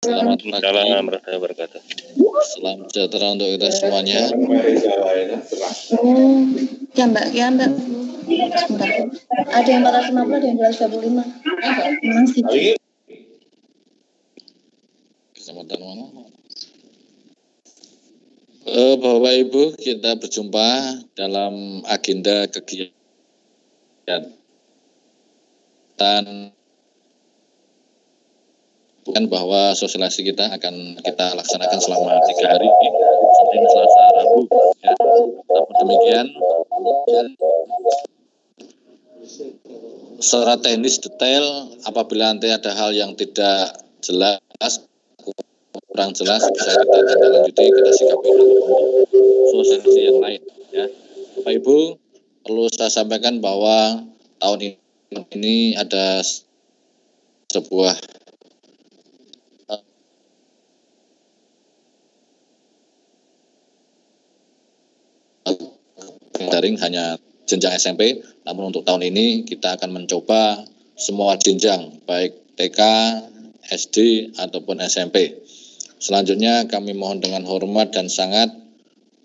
Selamat pagi. Assalamualaikum warahmatullahi wabarakatuh. Salam sejahtera untuk kita semuanya. Ya Mbak. Sebentar. Ada yang 450, ada yang 225. Masih. Kecamatan mana? Bapak Ibu, kita berjumpa dalam agenda kegiatan bukan bahwa sosialisasi kita akan kita laksanakan selama 3 hari, Senin, Selasa, Rabu. Ya. Namun demikian, secara teknis detail, apabila nanti ada hal yang tidak jelas, kurang jelas, bisa kita tindak lanjuti, kita sikapi untuk sosialisasi yang lain. Ya. Bapak Ibu, perlu saya sampaikan bahwa tahun ini ada sebuah daring hanya jenjang SMP, namun untuk tahun ini kita akan mencoba semua jenjang, baik TK, SD, ataupun SMP. Selanjutnya kami mohon dengan hormat dan sangat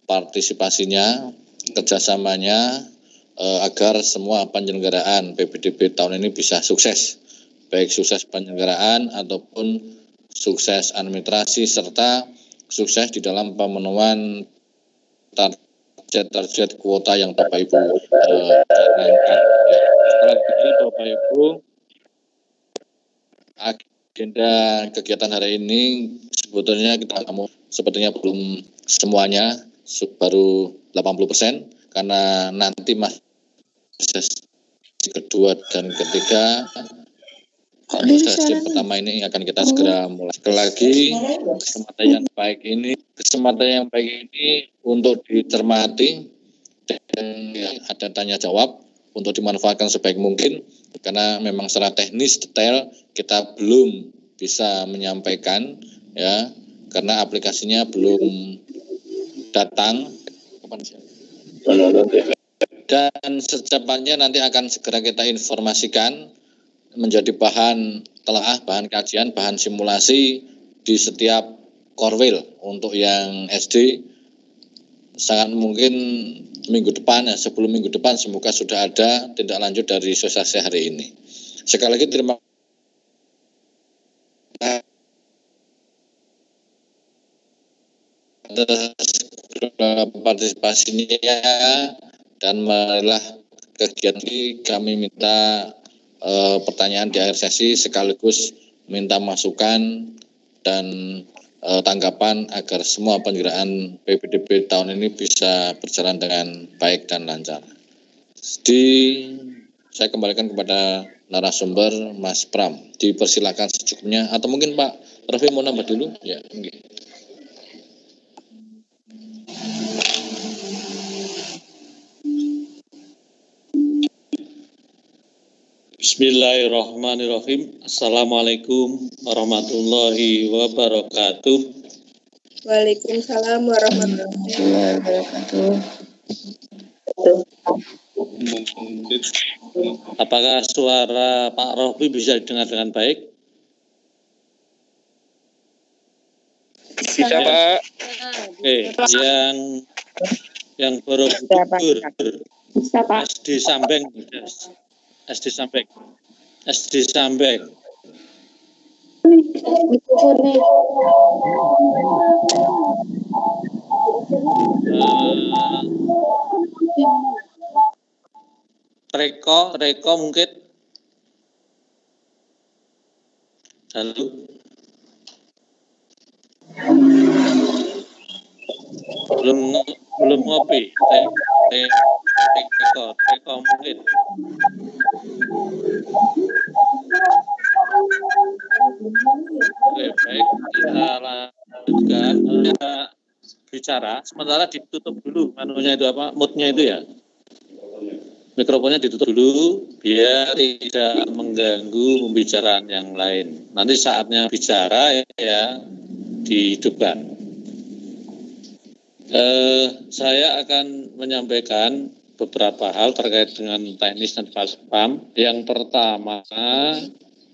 partisipasinya, kerjasamanya, agar semua penyelenggaraan PPDB tahun ini bisa sukses, baik sukses penyelenggaraan ataupun sukses administrasi serta sukses di dalam pemenuhan target kuota yang Bapak Ibu canangkan. Setelah itu Bapak Ibu, agenda kegiatan hari ini sebetulnya kita sepertinya belum semuanya, baru 80%, karena nanti sesi kedua dan ketiga, sesi pertama ini akan kita segera mulai. Sekali lagi, kesempatan yang baik ini untuk dicermati dan ada tanya jawab untuk dimanfaatkan sebaik mungkin, karena memang secara teknis detail kita belum bisa menyampaikan, ya, karena aplikasinya belum datang, dan secepatnya nanti akan segera kita informasikan menjadi bahan telaah, bahan kajian, bahan simulasi di setiap korwil. Untuk yang SD sangat mungkin minggu depan, ya, sebelum minggu depan semoga sudah ada tindak lanjut dari sosialisasi hari ini. Sekali lagi terima kasih atas partisipasinya, dan marilah kegiatan ini kami minta pertanyaan di akhir sesi, sekaligus minta masukan dan tanggapan agar semua penyelenggaraan PPDB tahun ini bisa berjalan dengan baik dan lancar. Saya kembalikan kepada narasumber Mas Pram. Dipersilakan secukupnya, atau mungkin Pak Rafi mau nambah dulu? Ya, Bismillahirrahmanirrahim. Assalamualaikum warahmatullahi wabarakatuh. Waalaikumsalam warahmatullahi wabarakatuh. Apakah suara Pak Rofi bisa didengar dengan baik? Bisa, Pak. Oke, yang baru gugur Bisa, Pak. SD Sambeng. Mikrofonnya. Reko mungkin. Halo. Belum ngopi. Reko mungkin. Oke, baik, kita lanjutkan. Bicara, sementara ditutup dulu manunya itu apa, mute-nya itu ya. Mikrofonnya ditutup dulu biar tidak mengganggu pembicaraan yang lain. Nanti saatnya bicara ya dihidupkan. Saya akan menyampaikan beberapa hal terkait dengan teknis dan paham. Yang pertama,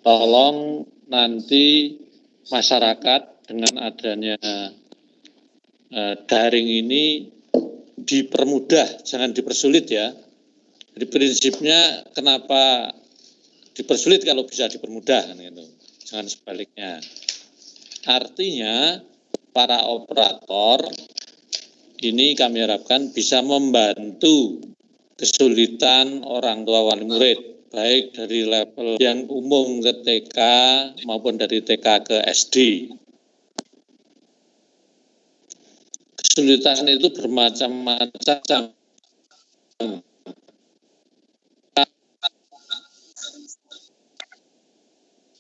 tolong nanti masyarakat dengan adanya daring ini dipermudah, jangan dipersulit ya. Jadi prinsipnya kenapa dipersulit kalau bisa dipermudah kan gitu. Jangan sebaliknya. Artinya para operator ini kami harapkan bisa membantu kesulitan orang tua wali murid, baik dari level yang umum ke TK maupun dari TK ke SD. Kesulitan itu bermacam-macam.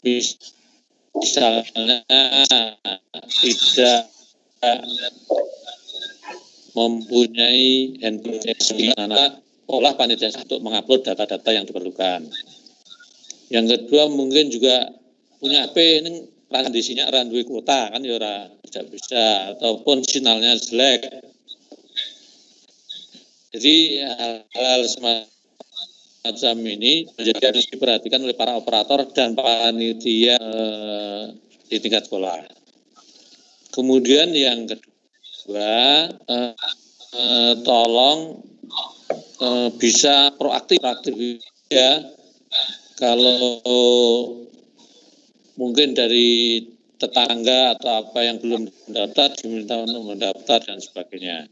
Misalnya tidak mempunyai handphone anak olah panitia untuk mengupload data-data yang diperlukan. Yang kedua mungkin juga punya HP ini kondisinya runway kuota kan ya tidak bisa, ataupun sinyalnya jelek. Jadi hal-hal semacam ini menjadi harus diperhatikan oleh para operator dan panitia di tingkat sekolah. Kemudian yang kedua, tolong bisa proaktif ya. Kalau mungkin dari tetangga atau apa yang belum mendaftar diminta untuk mendaftar dan sebagainya.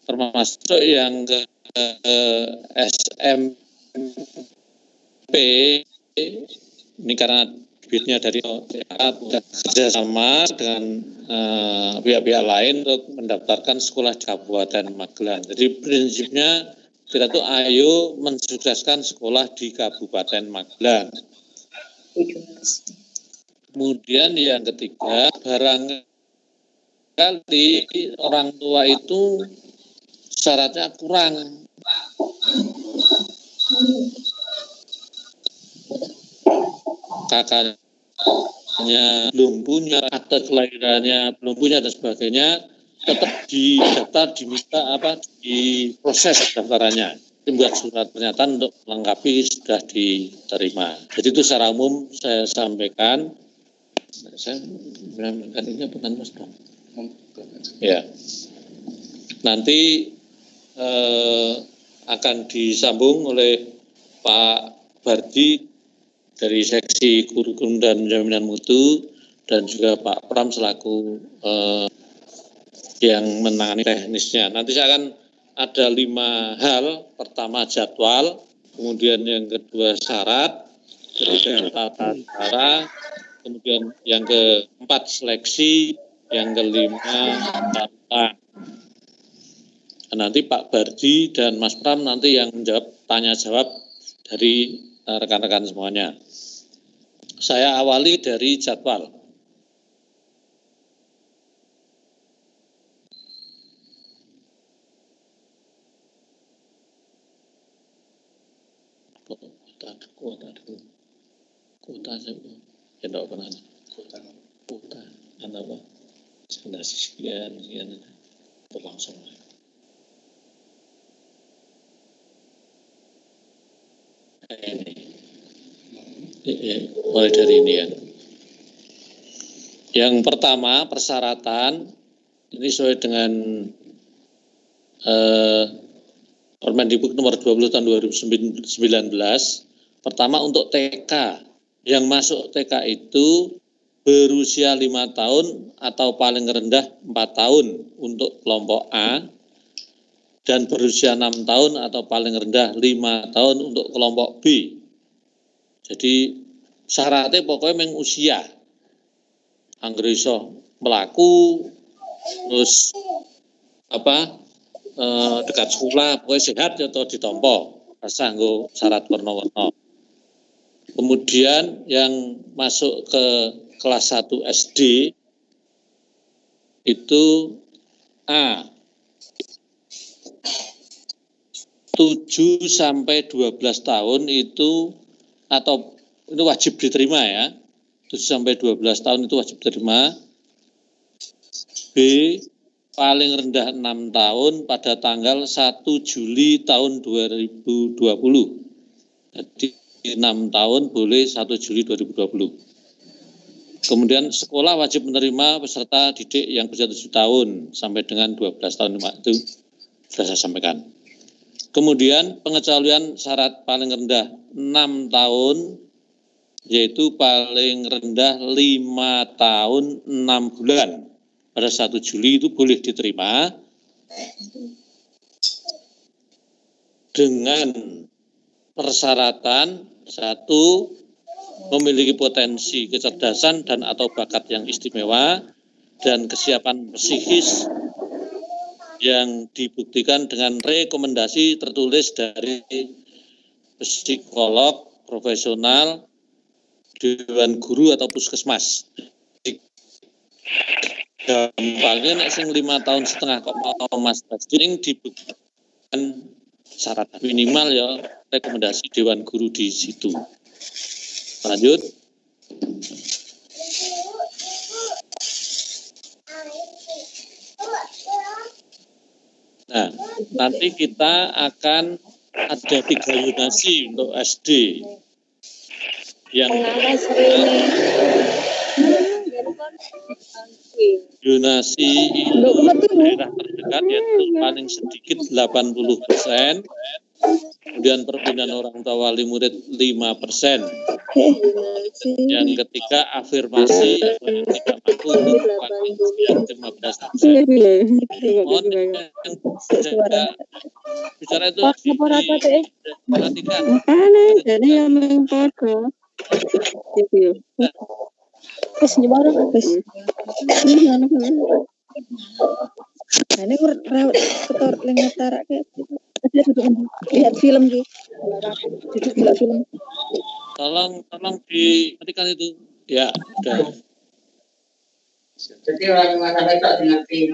Termasuk yang ke SMP ini karena duitnya dari kerjasama dengan pihak-pihak lain untuk mendaftarkan sekolah di Kabupaten Magelang. Jadi prinsipnya kita tuh ayo mensukseskan sekolah di Kabupaten Magelang. Kemudian yang ketiga, barangkali orang tua itu syaratnya kurang. Kakaknya belum punya, akte kelahirannya belum punya dan sebagainya, tetap didaftar, diminta diproses pendaftarannya, dibuat surat pernyataan untuk melengkapi sudah diterima. Jadi itu secara umum saya sampaikan. Saya menyampaikan ini bukan Mas Bang. Ya, nanti akan disambung oleh Pak Bardi dari seksi kurikulum dan jaminan mutu dan juga Pak Pram selaku yang menangani teknisnya. Nanti saya akan ada 5 hal. Pertama jadwal, kemudian yang kedua syarat, ketiga tata cara, kemudian yang keempat seleksi, yang kelima tata. Nanti Pak Bardi dan Mas Pram nanti yang menjawab tanya jawab dari rekan-rekan semuanya. Saya awali dari jadwal. Kuota saya ya enggak pernah. Kuota apa? Sebentar sekian berlangsung. Ini mulai dari ini ya. Yang pertama persyaratan ini sesuai dengan Permendikbud nomor 20 tahun 2019. Pertama untuk TK, yang masuk TK itu berusia 5 tahun atau paling rendah 4 tahun untuk kelompok A, dan berusia 6 tahun atau paling rendah 5 tahun untuk kelompok B. Jadi syaratnya pokoknya memang usia. Anggere iso mlaku terus dekat sekolah, pokoknya sehat atau ditompo, rasa nggo syarat warna-warna. Kemudian yang masuk ke kelas 1 SD itu A 7 sampai 12 tahun itu atau itu wajib diterima ya. 7 sampai 12 tahun itu wajib diterima. B paling rendah 6 tahun pada tanggal 1 Juli tahun 2020. Jadi 6 tahun boleh 1 Juli 2020. Kemudian sekolah wajib menerima peserta didik yang berusia 7 tahun sampai dengan 12 tahun, itu sudah saya sampaikan. Kemudian pengecualian syarat paling rendah 6 tahun, yaitu paling rendah 5 tahun 6 bulan. Pada 1 Juli itu boleh diterima dengan persyaratan satu, memiliki potensi kecerdasan dan atau bakat yang istimewa dan kesiapan psikis yang dibuktikan dengan rekomendasi tertulis dari psikolog profesional, dewan guru atau puskesmas. Gampangnya nek sing 5 tahun setengah kok mau Mas Basding dibuktikan syarat minimal ya rekomendasi dewan guru di situ. Lanjut. Nah, nanti kita akan ada 3 yonasi untuk SD. Yang yonasi itu daerah terdekat yaitu paling sedikit 80%. Kemudian perpindahan orang tua wali murid 5%. Yang ketiga afirmasi yang tidak mampu yang 15%. Mohon yang bicara itu diperhatikan. Jadi yang mengkodo. Terus nyebar terus. Ini rawat kotor lengatara kayak gitu. Lihat film gitu. Lihat film. Tolong diperhatikan itu. Ya, udah. Jadi orang masalah itu ngerti.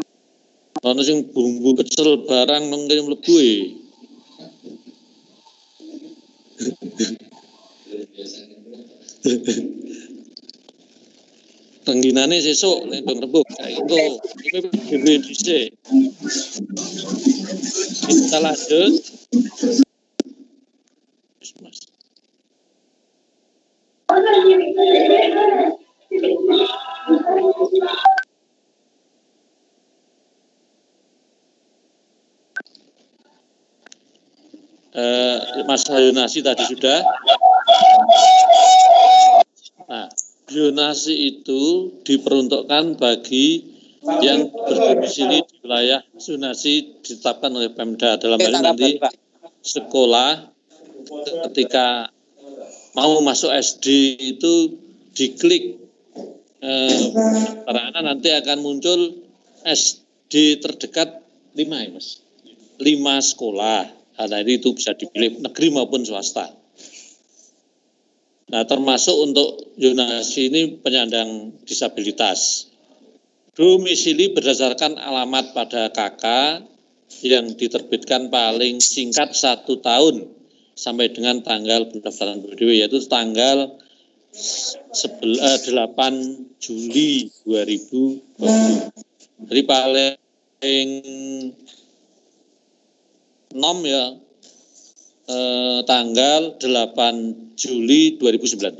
Ono sing bumbu pecel barang mengkirim mlebu e. Tengginane sesuk nek ndong rebuk itu PPBB dhisik. Kita lanjut. Mas. Mas Yonasi tadi sudah. Nah, yonasi itu diperuntukkan bagi yang berdomisili di wilayah zonasi ditetapkan oleh Pemda. Dalam hal ini nanti sekolah ketika mau masuk SD itu diklik para anak nanti akan muncul SD terdekat 5 ya Mas. 5 sekolah. Nah, itu bisa dipilih negeri maupun swasta. Nah, termasuk untuk zonasi ini penyandang disabilitas. Domisili berdasarkan alamat pada KK yang diterbitkan paling singkat 1 tahun sampai dengan tanggal pendaftaran PDW, yaitu tanggal 8 Juli 2020. Jadi paling nom ya tanggal 8 Juli 2019.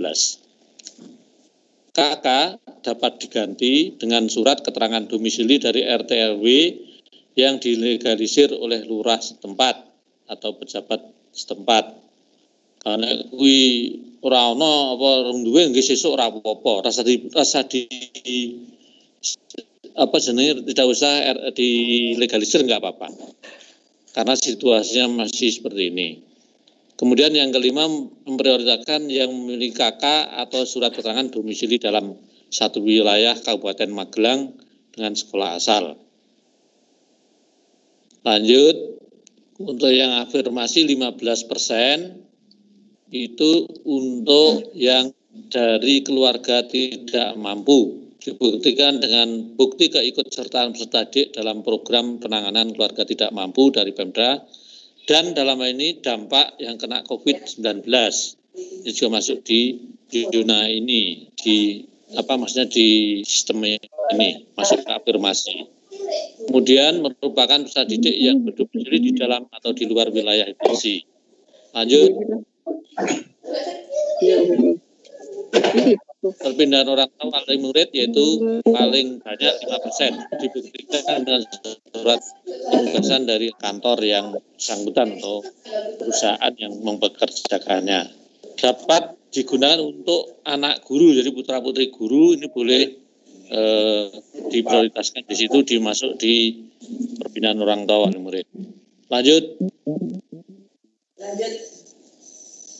KK dapat diganti dengan surat keterangan domisili dari RT RW yang dilegalisir oleh lurah setempat atau pejabat setempat. Karena kuwi ora ana apa rung duwe nggih sesuk ora apa-apa, rasa di apa jenenge tidak usah dilegalisir enggak apa-apa. Karena situasinya masih seperti ini. Kemudian yang kelima, memprioritaskan yang memiliki KK atau surat keterangan domisili dalam satu wilayah Kabupaten Magelang dengan sekolah asal. Lanjut, untuk yang afirmasi 15% itu untuk yang dari keluarga tidak mampu. Dibuktikan dengan bukti keikutsertaan peserta didik dalam program penanganan keluarga tidak mampu dari Pemda, dan dalam hal ini dampak yang kena COVID-19 ini juga masuk di zona ini, di di sistem ini masuk ke afirmasi. Kemudian merupakan peserta didik yang berdomisili di dalam atau di luar wilayah instansi. Lanjut. Iya. Perpindahan orang tua wali murid yaitu paling banyak 5%, dibuktikan dengan surat penugasan dari kantor yang bersangkutan atau perusahaan yang mempekerjakannya. Dapat digunakan untuk anak guru, jadi putra putri guru ini boleh diprioritaskan di situ, dimasuk di perpindahan orang tua wali murid. Lanjut.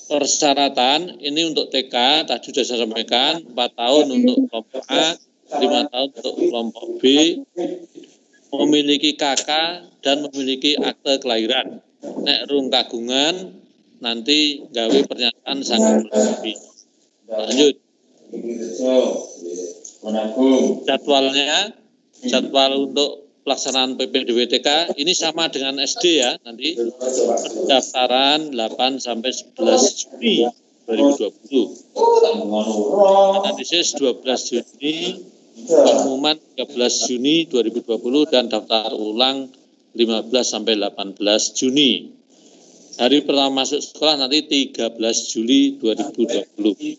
Persyaratan ini untuk TK tadi sudah saya sampaikan, 4 tahun untuk kelompok A, 5 tahun untuk kelompok B, memiliki KK dan memiliki akte kelahiran. Nek rung kagungan nanti gawe pernyataan sanggup melengkapi. Lanjut. Jadwal untuk pelaksanaan PPDWTK ini sama dengan SD ya, nanti pendaftaran 8 sampai 11 Juni 2020. Analisis 12 Juni, pengumuman 13 Juni 2020 dan daftar ulang 15 sampai 18 Juni. Hari pertama masuk sekolah nanti 13 Juli 2020.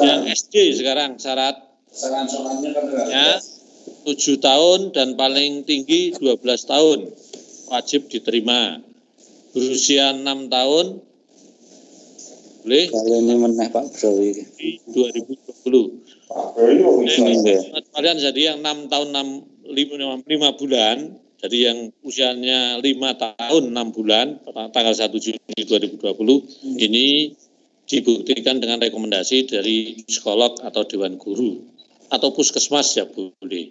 Yang SD sekarang syaratnya 7 tahun dan paling tinggi 12 tahun wajib diterima. Berusia 6 tahun boleh kalau ini meneh Pak Bro di 2020. Kalian jadi yang 6 tahun 5 bulan, jadi yang usianya 5 tahun 6 bulan tanggal 1 Juni 2020 ini dibuktikan dengan rekomendasi dari psikolog atau dewan guru atau puskesmas ya boleh.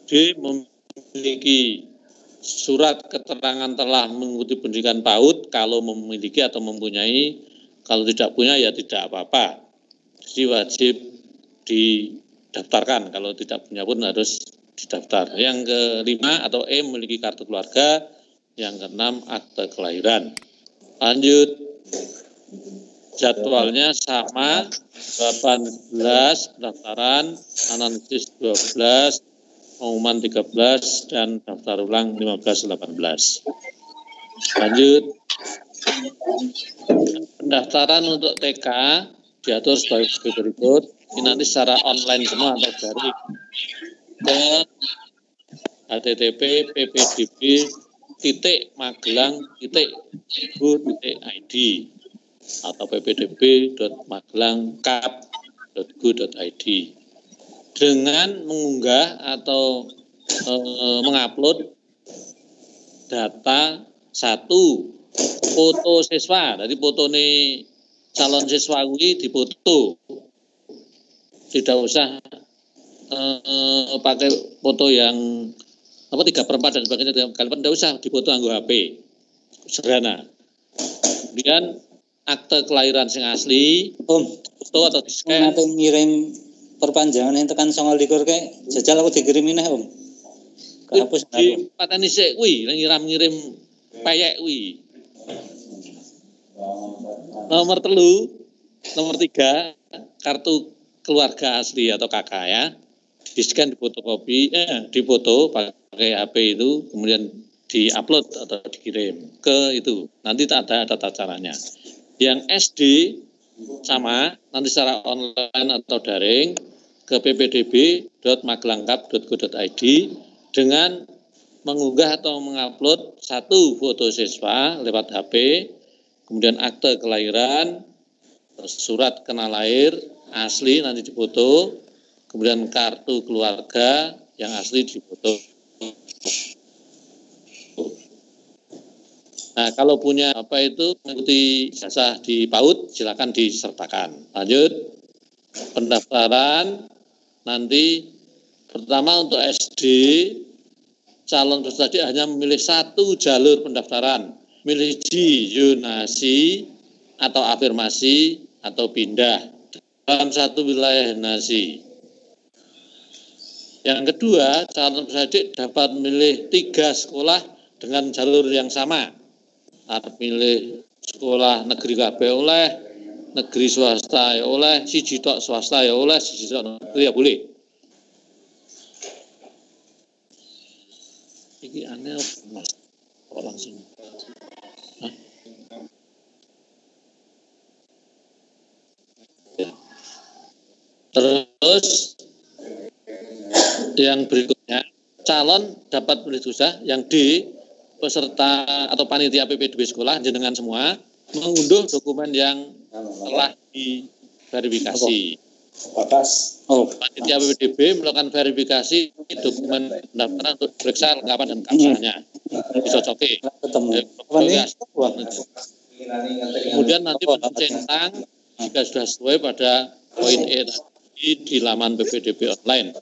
D. Memiliki surat keterangan telah mengikuti pendidikan PAUD kalau memiliki atau mempunyai, kalau tidak punya ya tidak apa-apa. Jadi wajib didaftarkan, kalau tidak punya pun harus didaftar. Yang kelima atau E memiliki kartu keluarga, yang keenam akte kelahiran. Lanjut. Jadwalnya sama, 18 pendaftaran, analisis 12, pengumuman 13, dan daftar ulang 15-18. Lanjut. Pendaftaran untuk TK diatur sebagai berikut. Ini nanti secara online semua atau daring. Ke http://magelang.go.id atau ppdb.magelang.kap.go.id dengan mengunggah atau mengupload data 1 foto siswa. Jadi foto nih calon siswa ini dipoto, tidak usah pakai foto yang 3/4 dan sebagainya. Kalau tidak usah dipoto nganggo HP, sederhana. Kemudian akte kelahiran sing asli, foto atau di-scan. Nanti ngirim perpanjangan yang tekan 29 kayak jajal aku dikirimin Om. Kehapus di pateni sik kuwi, ngirim payek kuwi. Nomor 3, kartu keluarga asli atau KK ya. Di-scan, difotokopi, dipoto pakai HP itu, kemudian di-upload atau dikirim ke itu. Nanti ada tata caranya. Yang SD sama, nanti secara online atau daring ke ppdb.magelangkap.go.id dengan mengunggah atau mengupload 1 foto siswa lewat HP, kemudian akte kelahiran, surat kenal lahir asli nanti difoto, kemudian kartu keluarga yang asli difoto. Nah, kalau punya mengikuti jasa di PAUD, silakan disertakan. Lanjut, pendaftaran nanti pertama untuk SD, calon peserta didik hanya memilih 1 jalur pendaftaran, milih zonasi atau afirmasi atau pindah dalam 1 wilayah zonasi. Yang kedua, calon peserta didik dapat memilih 3 sekolah dengan jalur yang sama. Arep milih sekolah negeri kabeh oleh, negeri swasta ya oleh, siji tok swasta ya oleh, siji tok negeri ya boleh. Iki aneh Mas. Kok langsung. Hah? Terus yang berikutnya, calon dapat berusaha yang D, peserta atau panitia PPDB sekolah jenengan semua mengunduh dokumen yang telah diverifikasi. Panitia PPDB melakukan verifikasi dokumen pendaftaran untuk periksa lengkapan dan keabsahannya. Dicocoki. Kemudian nanti mencentang jika sudah sesuai pada poin E tadi di laman PPDB online.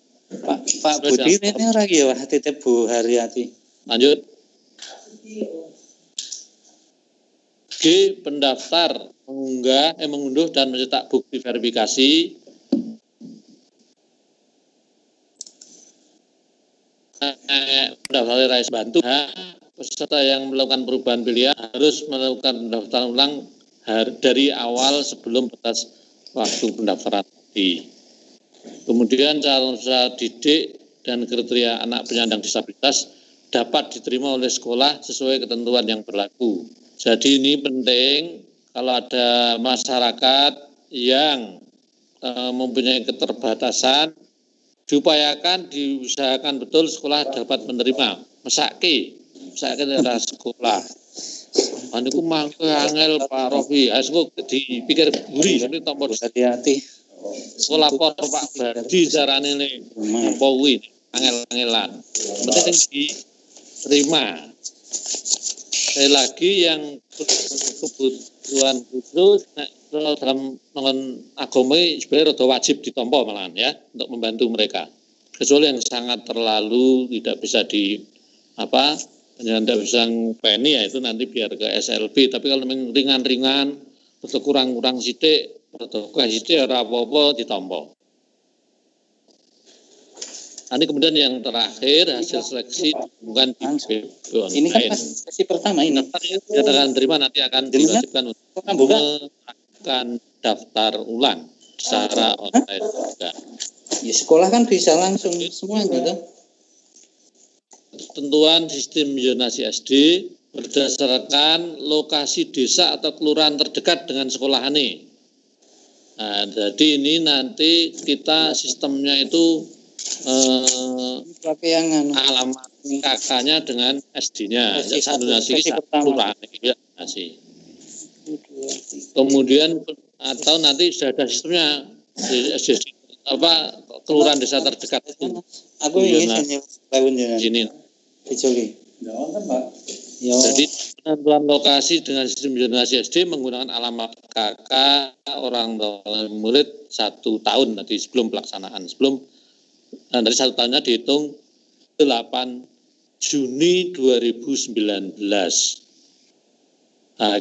Pak Budi ini orang ya titip Bu Haryati. Lanjut. G, pendaftar mengunduh dan mencetak bukti verifikasi pendaftar rakyat bantu. Peserta yang melakukan perubahan pilihan harus melakukan pendaftaran ulang dari awal sebelum batas waktu pendaftaran tadi. Kemudian calon peserta didik dan kriteria anak penyandang disabilitas dapat diterima oleh sekolah sesuai ketentuan yang berlaku. Jadi ini penting kalau ada masyarakat yang mempunyai keterbatasan, diusahakan betul sekolah dapat menerima. Mesake daerah sekolah. Aniku mangke angel Pak Rofi, asku dipikir buri ini tombol hati-hati. Sekolah Pak Badi carane ne apa kuwi angel-angelan. Penting diterima. Sekali lagi yang kebutuhan khusus dalam agama sebenarnya sudah wajib ditompo malahan ya untuk membantu mereka. Kecuali yang sangat terlalu tidak bisa tidak bisa ngopeni ya itu nanti biar ke SLB. Tapi kalau memang ringan-ringan atau kurang-kurang sidik atau sidik ora apa-apa ditompo. Nanti kemudian yang terakhir hasil seleksi bukan di PPDB online. Ini kan sesi pertama ini. Akan terima nanti akan diwajibkan untuk melakukan daftar ulang secara online juga. Ya sekolah kan bisa langsung semua gitu. Ketentuan sistem zonasi SD berdasarkan lokasi desa atau kelurahan terdekat dengan sekolah ini. Nah, jadi ini nanti kita sistemnya itu alamat kakaknya dengan SD-nya. Zonasi kelurahan ya zonasi. Kemudian atau nanti sudah ada sistemnya SD kelurahan desa terdekat itu. Aku ingin sini. Jadi penentuan lokasi dengan sistem zonasi SD menggunakan alamat KK orang tua murid 1 tahun nanti sebelum pelaksanaan. Dari 1 tahunnya dihitung 8 Juni 2019. Nah,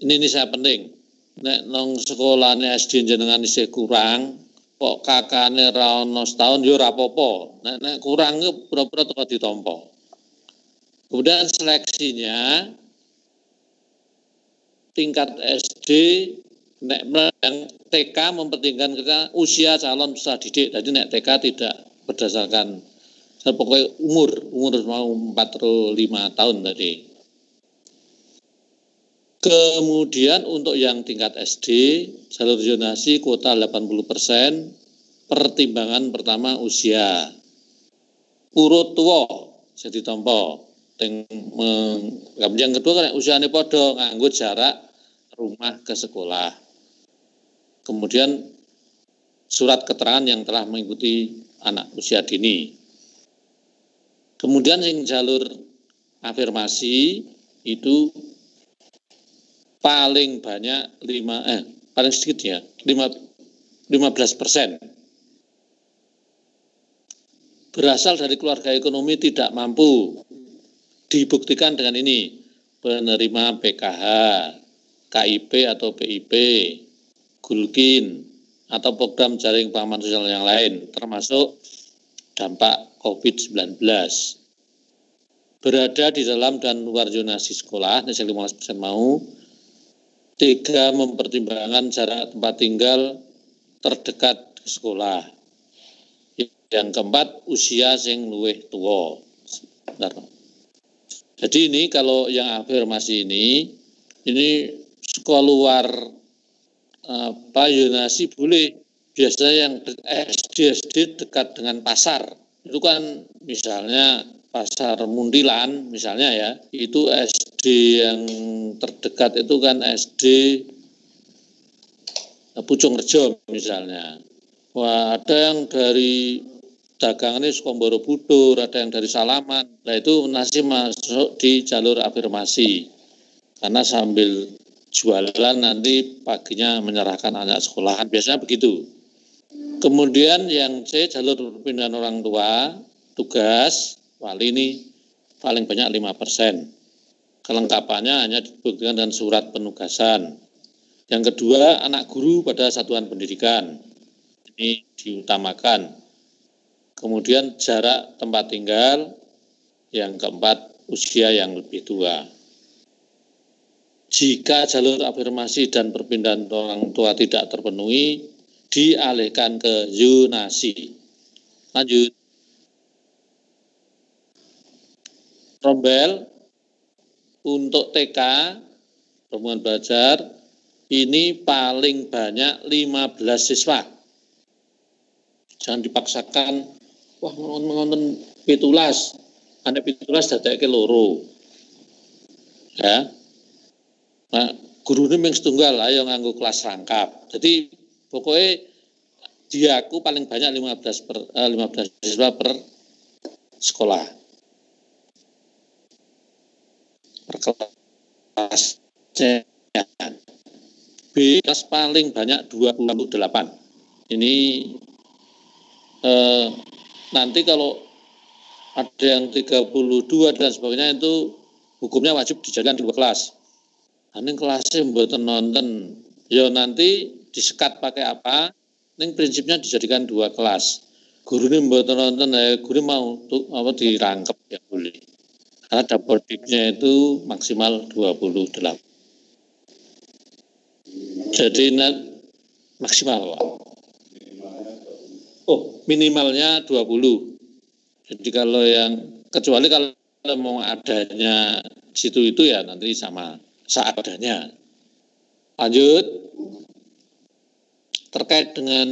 ini saya penting. Nek nong sekolahnya SD jenengan isih kurang, kok kakane ra ono setahun yo ora apa-apa. Nek kurang ke pura-pura teko ditampa. Kemudian seleksinya tingkat SD nek yang TK mempentingkan kita usia calon peserta didik. Jadi nek TK tidak berdasarkan pokoknya umur mau 45 tahun tadi. Kemudian untuk yang tingkat SD, jalur zonasi kuota 80%, pertimbangan pertama usia. Urut tua jadi tompo. Yang kedua kan usianya podo nganggo jarak rumah ke sekolah. Kemudian surat keterangan yang telah mengikuti anak usia dini. Kemudian yang jalur afirmasi itu paling banyak paling sedikit ya 15% berasal dari keluarga ekonomi tidak mampu, dibuktikan dengan ini penerima PKH, KIP atau PIP, Gulkin atau program jaring pengaman sosial yang lain termasuk dampak COVID-19 berada di dalam dan luar zonasi sekolah, yang 15% mau. 3 mempertimbangkan jarak tempat tinggal terdekat ke sekolah. Yang keempat usia sing luwih tua. Jadi ini kalau yang afirmasi ini sekolah luar zonasi boleh. Biasanya yang SD dekat dengan pasar itu kan, misalnya pasar Muntilan misalnya ya, itu SD yang terdekat itu kan SD Pucung Rejo misalnya. Wah, ada yang dari dagangannya suka Borobudur, ada yang dari Salaman. Nah itu masih masuk di jalur afirmasi, karena sambil jualan nanti paginya menyerahkan anak sekolahan, biasanya begitu. Kemudian yang C, jalur perpindahan orang tua, tugas wali ini paling banyak 5%. Kelengkapannya hanya dibuktikan dengan surat penugasan. Yang kedua, anak guru pada satuan pendidikan. Ini diutamakan. Kemudian jarak tempat tinggal. Yang keempat, usia yang lebih tua. Jika jalur afirmasi dan perpindahan orang tua tidak terpenuhi, dialihkan ke zonasi. Lanjut. Rombel untuk TK, rombongan belajar, ini paling banyak 15 siswa. Jangan dipaksakan, wah ngonten pitulas, anak pitulas dadake loro. Ya. Nah, guru ini setunggal, ayo nganggo kelas rangkap. Jadi pokoknya diaku paling banyak 15 siswa per sekolah. Per kelas. B, kelas paling banyak 28. Ini nanti kalau ada yang 32 dan sebagainya itu hukumnya wajib dijadikan 2 kelas. Ini kelasnya mboten nonton. Ya nanti disekat pakai apa? Ini prinsipnya dijadikan 2 kelas. Guru ini mboten nonton, guru mau dirangkep ya boleh. Karena dapodiknya itu maksimal 28. Jadi maksimal, Pak. Oh, minimalnya 20. Jadi kalau yang, kecuali kalau mau adanya situ itu ya nanti sama saat adanya. Lanjut. Terkait dengan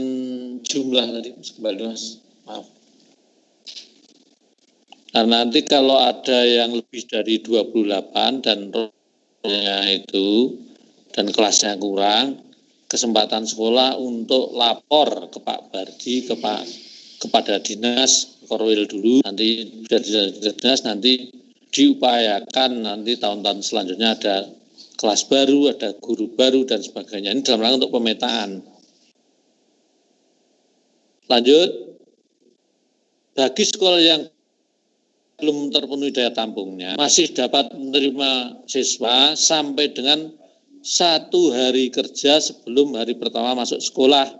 jumlah tadi, kembali Mas, maaf. Nah, nanti kalau ada yang lebih dari 28 dan rohnya itu dan kelasnya kurang, kesempatan sekolah untuk lapor ke Pak Bardi, kepada dinas Korwil dulu, nanti dari dinas nanti diupayakan nanti tahun-tahun selanjutnya ada kelas baru, ada guru baru dan sebagainya. Ini dalam rangka untuk pemetaan. Lanjut, bagi sekolah yang belum terpenuhi daya tampungnya masih dapat menerima siswa sampai dengan 1 hari kerja sebelum hari pertama masuk sekolah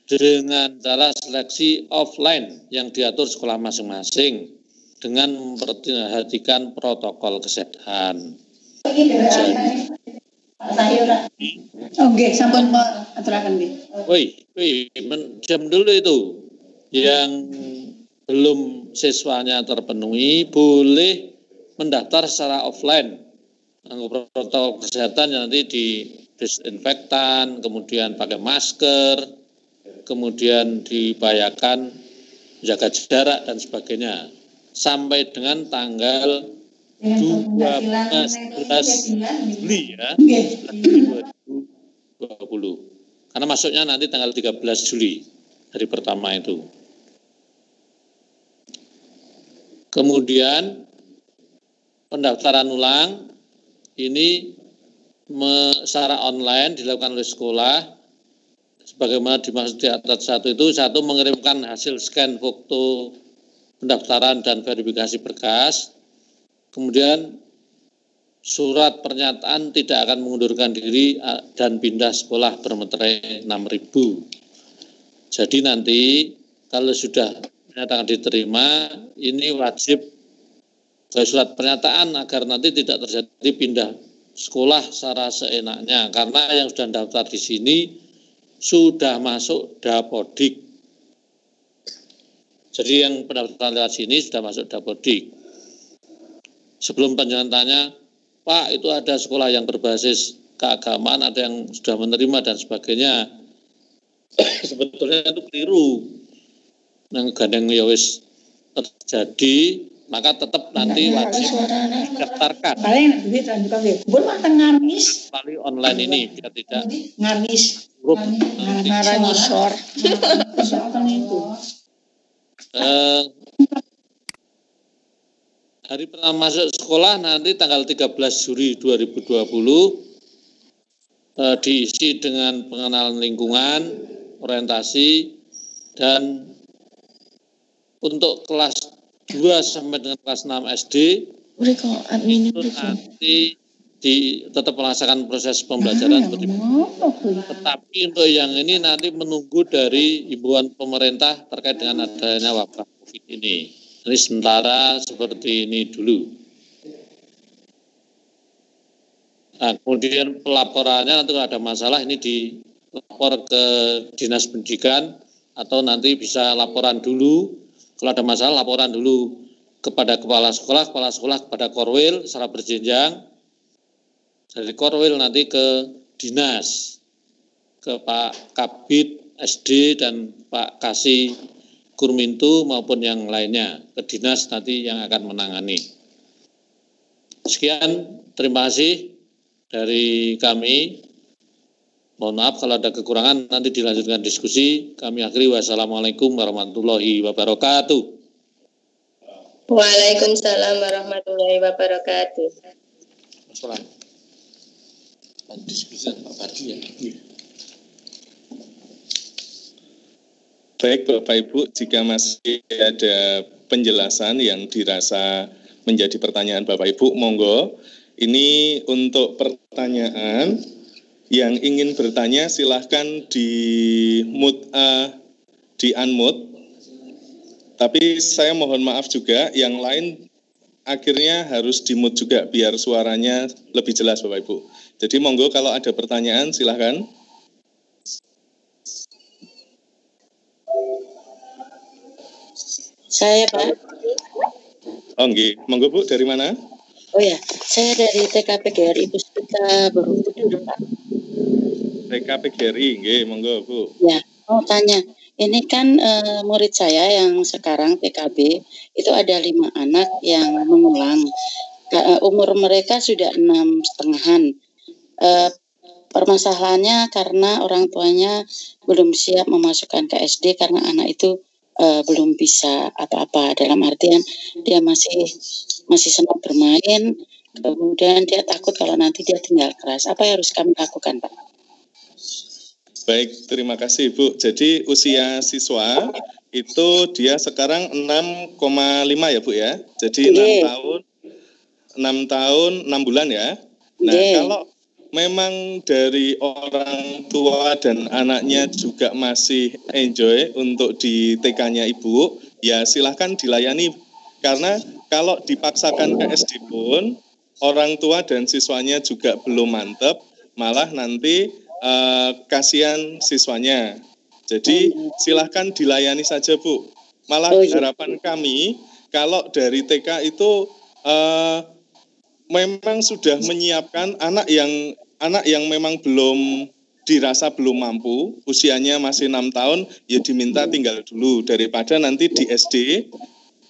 dengan cara seleksi offline yang diatur sekolah masing-masing dengan memperhatikan protokol kesehatan. Oke, sampun aturaken nggih. Woi, jam dulu itu yang belum siswanya terpenuhi boleh mendaftar secara offline. Protokol kesehatan nanti di disinfektan, kemudian pakai masker, kemudian diupayakan jaga jarak dan sebagainya sampai dengan tanggal 12 Juli ya 2020. Karena masuknya nanti tanggal 13 Juli hari pertama itu. Kemudian pendaftaran ulang ini secara online dilakukan oleh sekolah sebagaimana dimaksud di atas satu itu, satu mengirimkan hasil scan foto pendaftaran dan verifikasi berkas, kemudian surat pernyataan tidak akan mengundurkan diri dan pindah sekolah bermeterai 6.000. Jadi nanti kalau sudah pernyataan diterima, ini wajib surat pernyataan agar nanti tidak terjadi pindah sekolah secara seenaknya, karena yang sudah daftar di sini sudah masuk dapodik. Jadi yang pendaftaran lewat sini sudah masuk dapodik. Sebelum penjelasannya, Pak, itu ada sekolah yang berbasis keagamaan, ada yang sudah menerima dan sebagainya. Sebetulnya itu keliru. Nang gandeng ya wis terjadi, maka tetap nanti wajib daftarkan melalui online ini biar tidak grup hari pertama masuk sekolah nanti tanggal 13 Juli 2020 diisi dengan pengenalan lingkungan, orientasi, dan untuk kelas 2 sampai dengan kelas 6 SD itu nanti tetap melaksanakan proses pembelajaran tetapi untuk yang ini nanti menunggu dari himbauan pemerintah terkait dengan adanya wabah COVID ini. Jadi sementara seperti ini dulu. Nah, kemudian pelaporannya nanti kalau ada masalah ini dilapor ke Dinas Pendidikan atau nanti bisa laporan dulu. Kalau ada masalah laporan dulu kepada kepala sekolah kepada Korwil secara berjenjang. Dari Korwil nanti ke Dinas, ke Pak Kabid SD dan Pak Kasih Kurmintu maupun yang lainnya. Ke Dinas nanti yang akan menangani. Sekian, terima kasih dari kami. Mohon maaf kalau ada kekurangan, nanti dilanjutkan diskusi. Kami akhiri, wassalamualaikum warahmatullahi wabarakatuh. Waalaikumsalam warahmatullahi wabarakatuh. Diskusi Pak Bardi ya. Baik Bapak Ibu, jika masih ada penjelasan yang dirasa menjadi pertanyaan Bapak Ibu, monggo. Ini untuk pertanyaan yang ingin bertanya silahkan di unmute. Tapi saya mohon maaf juga, yang lain akhirnya harus di mute juga biar suaranya lebih jelas Bapak Ibu. Jadi monggo kalau ada pertanyaan silahkan. Saya Pak. Oh nggih, monggo Bu, dari mana? Oh ya, saya dari TKP GRI Puspita Borobudur Pak. TKP GRI, nggih, monggo Bu. Ya, mau tanya. Ini kan murid saya yang sekarang TKB itu ada 5 anak yang mengulang. Umur mereka sudah 6,5-an. Permasalahannya karena orang tuanya belum siap memasukkan ke SD karena anak itu belum bisa apa-apa. Dalam artian dia masih senang bermain, kemudian dia takut kalau nanti dia tinggal kelas. Apa yang harus kami lakukan, Pak? Baik, terima kasih Bu. Jadi usia siswa itu dia sekarang 6,5 ya Bu ya. Jadi 6 tahun 6 bulan ya. Nah, kalau memang dari orang tua dan anaknya juga masih enjoy untuk di TK-nya Ibu, ya silahkan dilayani. Karena kalau dipaksakan ke SD pun, orang tua dan siswanya juga belum mantap, malah nanti kasihan siswanya. Jadi silahkan dilayani saja Bu. Malah harapan kami, kalau dari TK itu memang sudah menyiapkan anak yang memang dirasa belum mampu, usianya masih 6 tahun, ya diminta tinggal dulu daripada nanti di SD.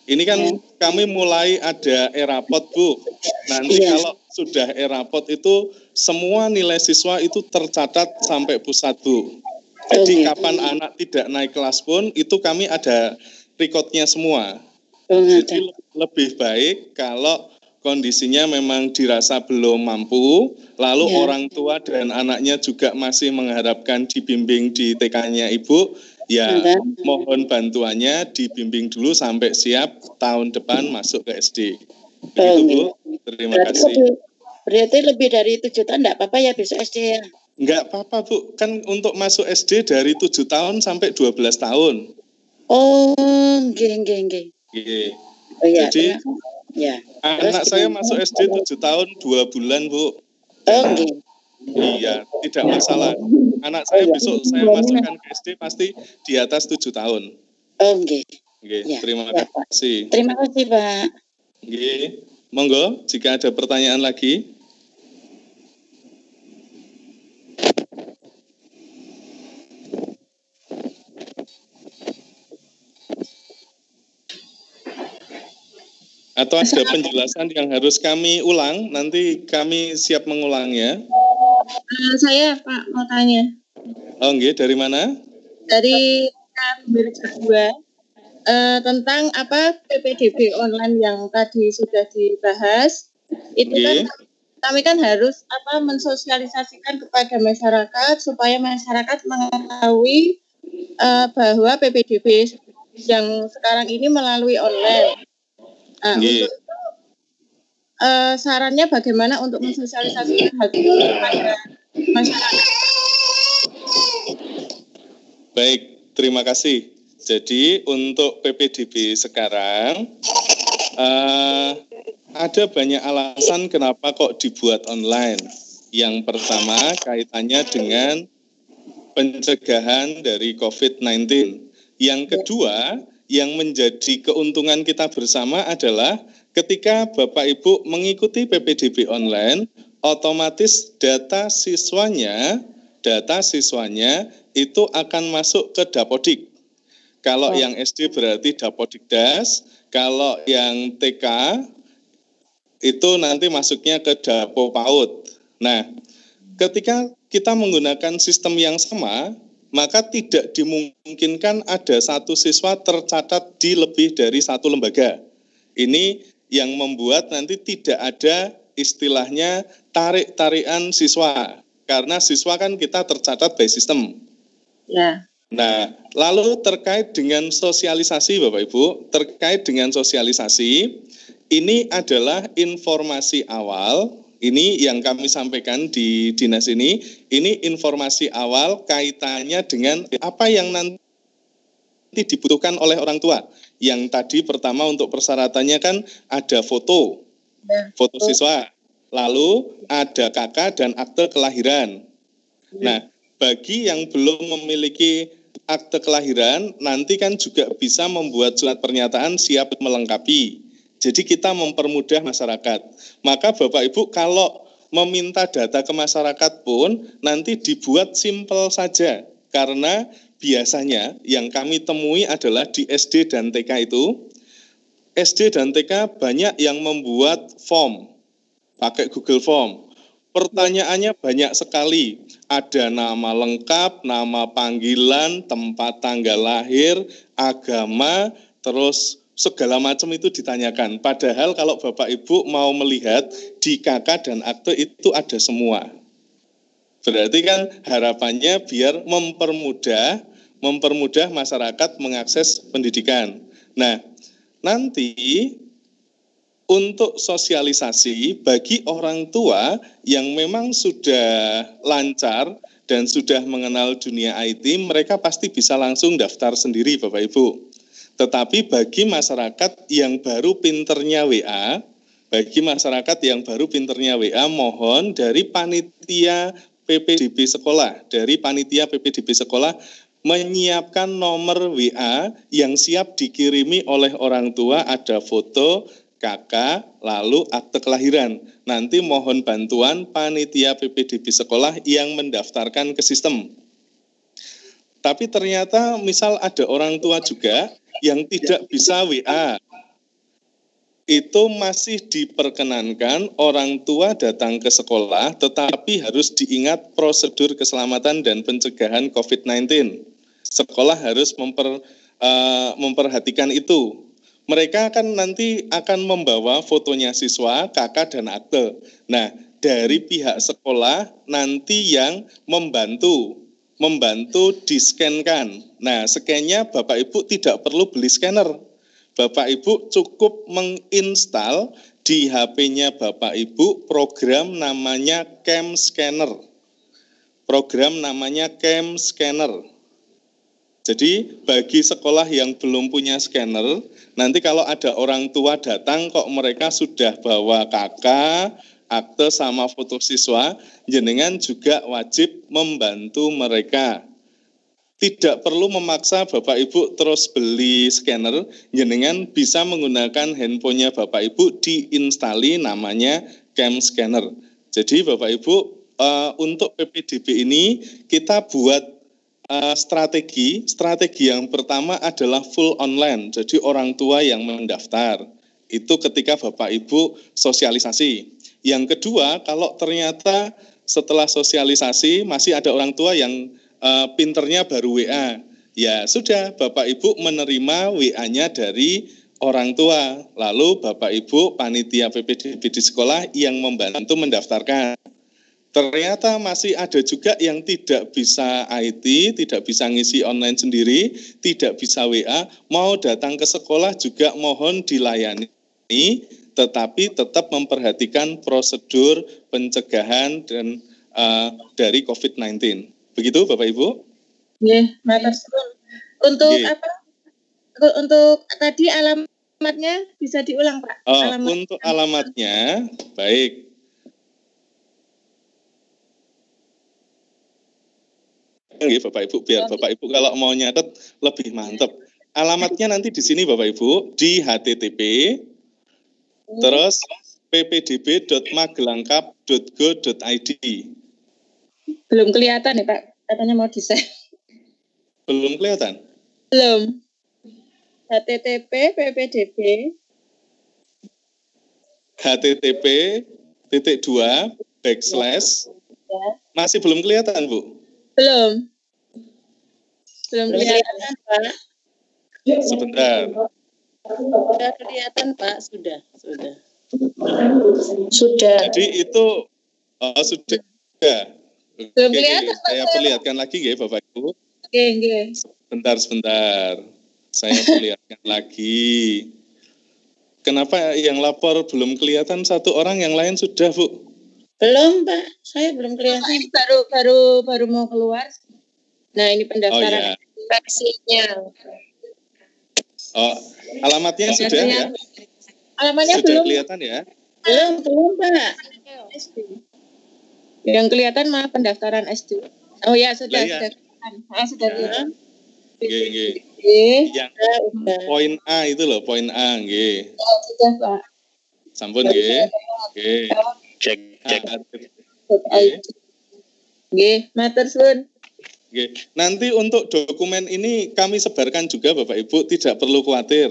Ini kan kami mulai ada e-rapot Bu. Nanti kalau sudah e-rapot itu semua nilai siswa itu tercatat sampai pusat Bu. Jadi kapan anak tidak naik kelas pun itu kami ada recordnya semua. Jadi lebih baik kalau kondisinya memang dirasa belum mampu, lalu orang tua dan anaknya juga masih mengharapkan dibimbing di TK-nya Ibu, ya mohon bantuannya dibimbing dulu sampai siap tahun depan masuk ke SD. Begitu Bu, terima kasih. Berarti lebih dari 7 tahun enggak apa-apa ya besok SD ya? Enggak apa-apa Bu, kan untuk masuk SD dari 7 tahun sampai 12 tahun. Oh, nggih. Oh iya. Jadi ya. Anak saya masuk SD 7 tahun 2 bulan Bu. Oh nggih. Iya, tidak masalah. Anak saya besok saya masukkan ke SD pasti di atas 7 tahun. Oh nggih. Terima kasih. Terima kasih Pak. Nggih. Monggo jika ada pertanyaan lagi. Atau ada penjelasan yang harus kami ulang? Nanti kami siap mengulangnya. Saya Pak mau tanya. Oh, nggih, dari mana? Dari Berja 2 tentang apa PPDB online yang tadi sudah dibahas. Itu kan kami kan harus mensosialisasikan kepada masyarakat supaya masyarakat mengetahui bahwa PPDB yang sekarang ini melalui online. Untuk sarannya bagaimana untuk mensosialisasikan hal itu kepada masyarakat? Baik, terima kasih. Jadi untuk PPDB sekarang ada banyak alasan kenapa kok dibuat online. Yang pertama kaitannya dengan pencegahan dari COVID-19. Yang kedua yang menjadi keuntungan kita bersama adalah ketika Bapak Ibu mengikuti PPDB online, otomatis data siswanya itu akan masuk ke Dapodik. Kalau yang SD berarti Dapodikdas, kalau yang TK itu nanti masuknya ke Dapo PAUD. Nah, ketika kita menggunakan sistem yang sama, maka tidak dimungkinkan ada satu siswa tercatat di lebih dari satu lembaga. Ini yang membuat nanti tidak ada istilahnya tarik-tarikan siswa. Karena siswa kan kita tercatat by sistem. Ya. Nah, lalu terkait dengan sosialisasi Bapak Ibu, terkait dengan sosialisasi, ini adalah informasi awal. Ini yang kami sampaikan di dinas ini informasi awal kaitannya dengan apa yang nanti dibutuhkan oleh orang tua. Yang tadi pertama untuk persyaratannya kan ada foto siswa, lalu ada KK dan akte kelahiran. Nah, bagi yang belum memiliki akte kelahiran, nanti kan juga bisa membuat surat pernyataan siap melengkapi. Jadi kita mempermudah masyarakat. Maka Bapak Ibu kalau meminta data ke masyarakat pun nanti dibuat simpel saja. Karena biasanya yang kami temui adalah di SD dan TK itu, SD dan TK banyak yang membuat form, pakai Google Form. Pertanyaannya banyak sekali. Ada nama lengkap, nama panggilan, tempat tanggal lahir, agama, terus segala macam itu ditanyakan. Padahal kalau Bapak Ibu mau melihat di KK dan akte itu ada semua. Berarti kan harapannya biar mempermudah masyarakat mengakses pendidikan. Nah, nanti untuk sosialisasi bagi orang tua yang memang sudah lancar dan sudah mengenal dunia IT, mereka pasti bisa langsung daftar sendiri Bapak Ibu. Tetapi bagi masyarakat yang baru pinternya WA, mohon dari panitia PPDB sekolah, menyiapkan nomor WA yang siap dikirimi oleh orang tua, ada foto, KK, lalu akte kelahiran. Nanti mohon bantuan panitia PPDB sekolah yang mendaftarkan ke sistem. Tapi ternyata misal ada orang tua juga yang tidak bisa WA, itu masih diperkenankan orang tua datang ke sekolah, tetapi harus diingat prosedur keselamatan dan pencegahan COVID-19. Sekolah harus memperhatikan itu. Mereka kan nanti akan membawa fotonya siswa, KK, dan akte. Nah, dari pihak sekolah nanti yang membantu di-scan-kan. Nah, scan-nya Bapak Ibu tidak perlu beli scanner. Bapak Ibu cukup menginstal di HP-nya Bapak Ibu program namanya Cam Scanner. Jadi bagi sekolah yang belum punya scanner, nanti kalau ada orang tua datang kok mereka sudah bawa KK, akte sama foto siswa, jenengan juga wajib membantu mereka. Tidak perlu memaksa Bapak Ibu terus beli scanner, jenengan bisa menggunakan handphonenya Bapak Ibu diinstali namanya Cam Scanner. Jadi Bapak Ibu untuk PPDB ini kita buat strategi yang pertama adalah full online, jadi orang tua yang mendaftar. Itu ketika Bapak Ibu sosialisasi. Yang kedua, kalau ternyata setelah sosialisasi masih ada orang tua yang pinternya baru WA, ya sudah Bapak Ibu menerima WA-nya dari orang tua, lalu Bapak Ibu panitia PPDB di sekolah yang membantu mendaftarkan. Ternyata masih ada juga yang tidak bisa IT, tidak bisa ngisi online sendiri, tidak bisa WA, mau datang ke sekolah juga mohon dilayani, tetapi tetap memperhatikan prosedur pencegahan dan dari COVID-19. Begitu Bapak Ibu? Nggih, matur suwun. Untuk Nggih. apa? Untuk tadi alamatnya bisa diulang, Pak? Untuk alamatnya, baik. Nggih, Bapak Ibu, biar Bapak Ibu kalau mau nyatet lebih mantap. Alamatnya nanti di sini Bapak Ibu, di http terus ppdb.magelangkap.go.id. Belum kelihatan ya, Pak? Katanya mau di-share. Belum kelihatan? Belum. http ppdb http:// masih belum kelihatan, Bu? Belum kelihatan, Pak. Sebentar. Sudah kelihatan, Pak. Sudah. Jadi itu sudah. Belum kelihatan, Pak. Saya perlihatkan lagi ya Bapak Ibu. Nggih. Sebentar. Saya perlihatkan lagi. Kenapa yang lapor belum kelihatan satu orang, yang lain sudah, Bu? Belum, Pak. Saya belum kelihatan. Ini baru mau keluar. Nah, ini pendaftaran vaksinnya. Alamatnya sudah ya? Alamatnya sudah belum kelihatan ya? Belum, Pak. Yang kelihatan mah pendaftaran SD. Oh ya, sudah. Ya. Sudah kelihatan. Nggih. Yang poin A itu loh, poin A, nggih. Sudah, Pak. Sampun nggih. Nggih. Cek. Nggih, matur suwun. Nggih. Nanti untuk dokumen ini kami sebarkan juga Bapak Ibu, tidak perlu khawatir.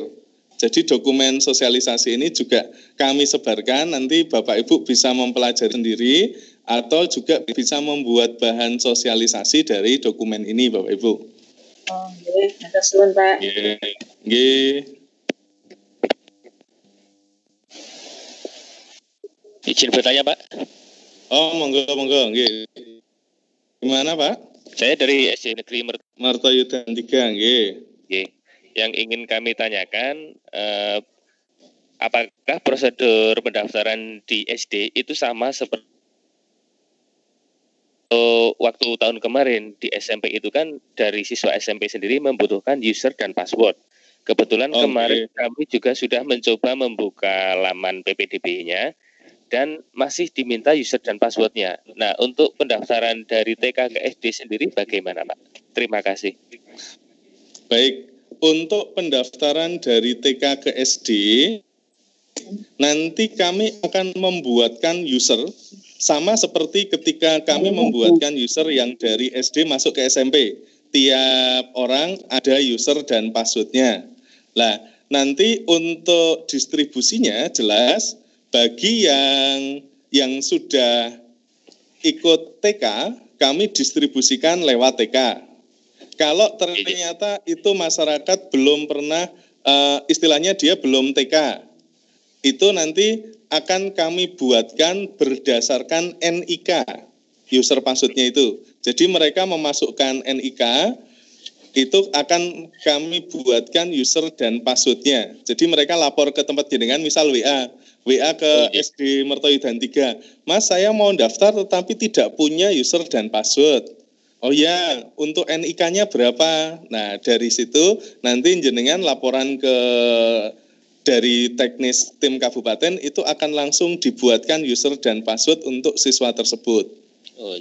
Jadi dokumen sosialisasi ini juga kami sebarkan, nanti Bapak Ibu bisa mempelajari sendiri atau juga bisa membuat bahan sosialisasi dari dokumen ini Bapak Ibu. Nggih, matur suwun, Pak. Nggih. Izin bertanya, Pak. Monggo, nggih. Gimana, Pak? Saya dari SD Negeri Martoyudan 3, nggih. Nggih. Yang ingin kami tanyakan, apakah prosedur pendaftaran di SD itu sama seperti waktu tahun kemarin di SMP itu kan dari siswa SMP sendiri membutuhkan user dan password. Kebetulan kemarin kami juga sudah mencoba membuka laman PPDB-nya dan masih diminta user dan passwordnya. Nah, untuk pendaftaran dari TK ke SD sendiri bagaimana, Pak? Terima kasih. Baik, untuk pendaftaran dari TK ke SD, nanti kami akan membuatkan user sama seperti ketika kami membuatkan user yang dari SD masuk ke SMP. Tiap orang ada user dan passwordnya. Nah, nanti untuk distribusinya jelas bagi yang sudah ikut TK, kami distribusikan lewat TK. Kalau ternyata itu masyarakat belum pernah, istilahnya dia belum TK, itu nanti akan kami buatkan berdasarkan NIK, user passwordnya itu. Jadi mereka memasukkan NIK, itu akan kami buatkan user dan passwordnya. Jadi mereka lapor ke tempat jenengan, misal WA ke SD Mertoyudan 3. Mas, saya mau daftar tetapi tidak punya user dan password. Oh ya, untuk NIK-nya berapa? Nah, dari situ nanti jenengan laporan dari teknis tim kabupaten itu akan langsung dibuatkan user dan password untuk siswa tersebut.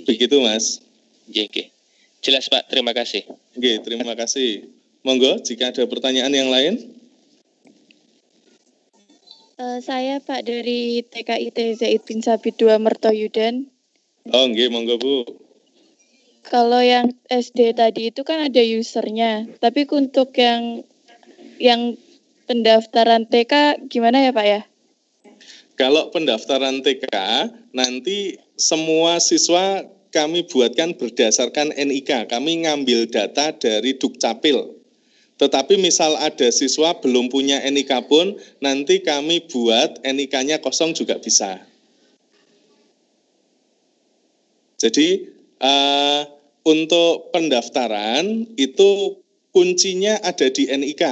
Begitu, Mas. Oke. Jelas, Pak. Terima kasih. Oke, terima kasih. Monggo, jika ada pertanyaan yang lain. Saya Pak dari TKIT Zaid bin Sabit 2 Mertoyudan. Nggih, monggo Bu. Kalau yang SD tadi itu kan ada usernya, tapi untuk yang pendaftaran TK gimana ya Pak ya? Kalau pendaftaran TK, nanti semua siswa kami buatkan berdasarkan NIK. Kami ngambil data dari Dukcapil. Tetapi misal ada siswa belum punya NIK pun, nanti kami buat NIK-nya kosong juga bisa. Jadi untuk pendaftaran itu kuncinya ada di NIK.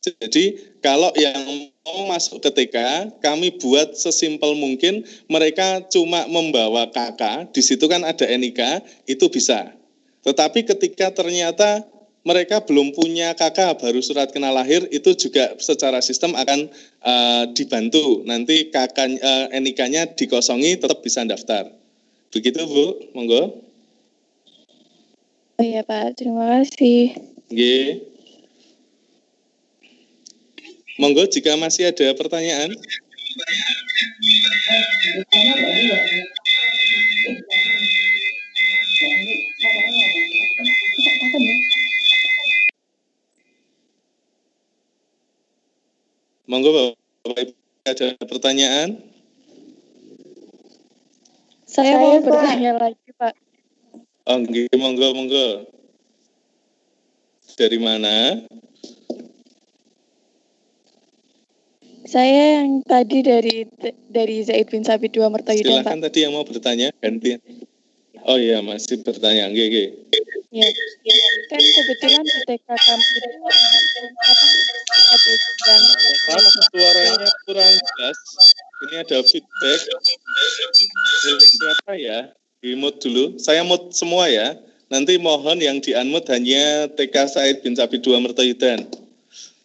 Jadi kalau yang mau masuk ke TK, kami buat sesimpel mungkin, mereka cuma membawa KK, di situ kan ada NIK, itu bisa. Tetapi ketika ternyata mereka belum punya KK, baru surat kenal lahir, itu juga secara sistem akan dibantu. Nanti NIK-nya dikosongi, tetap bisa daftar. Begitu Bu, monggo. Oh iya Pak, terima kasih. Oke. Monggo jika masih ada pertanyaan. Monggo Bapak Ibu ada pertanyaan? Saya mau bertanya lagi Pak. Oh, monggo. Dari mana? Saya yang tadi dari Zaid bin Sabit 2 Mertoyudan, Pak. Silakan tadi yang mau bertanya, ganti. Oh iya, masih bertanya. Nggih. Ya, kan kebetulan di TK kami itu ada yang suaranya kurang jelas. Ini ada feedback. Milik siapa ya? Di mute dulu. Saya mute semua ya. Nanti mohon yang di unmute hanya TK Said bin Sabit 2 Mertoyudan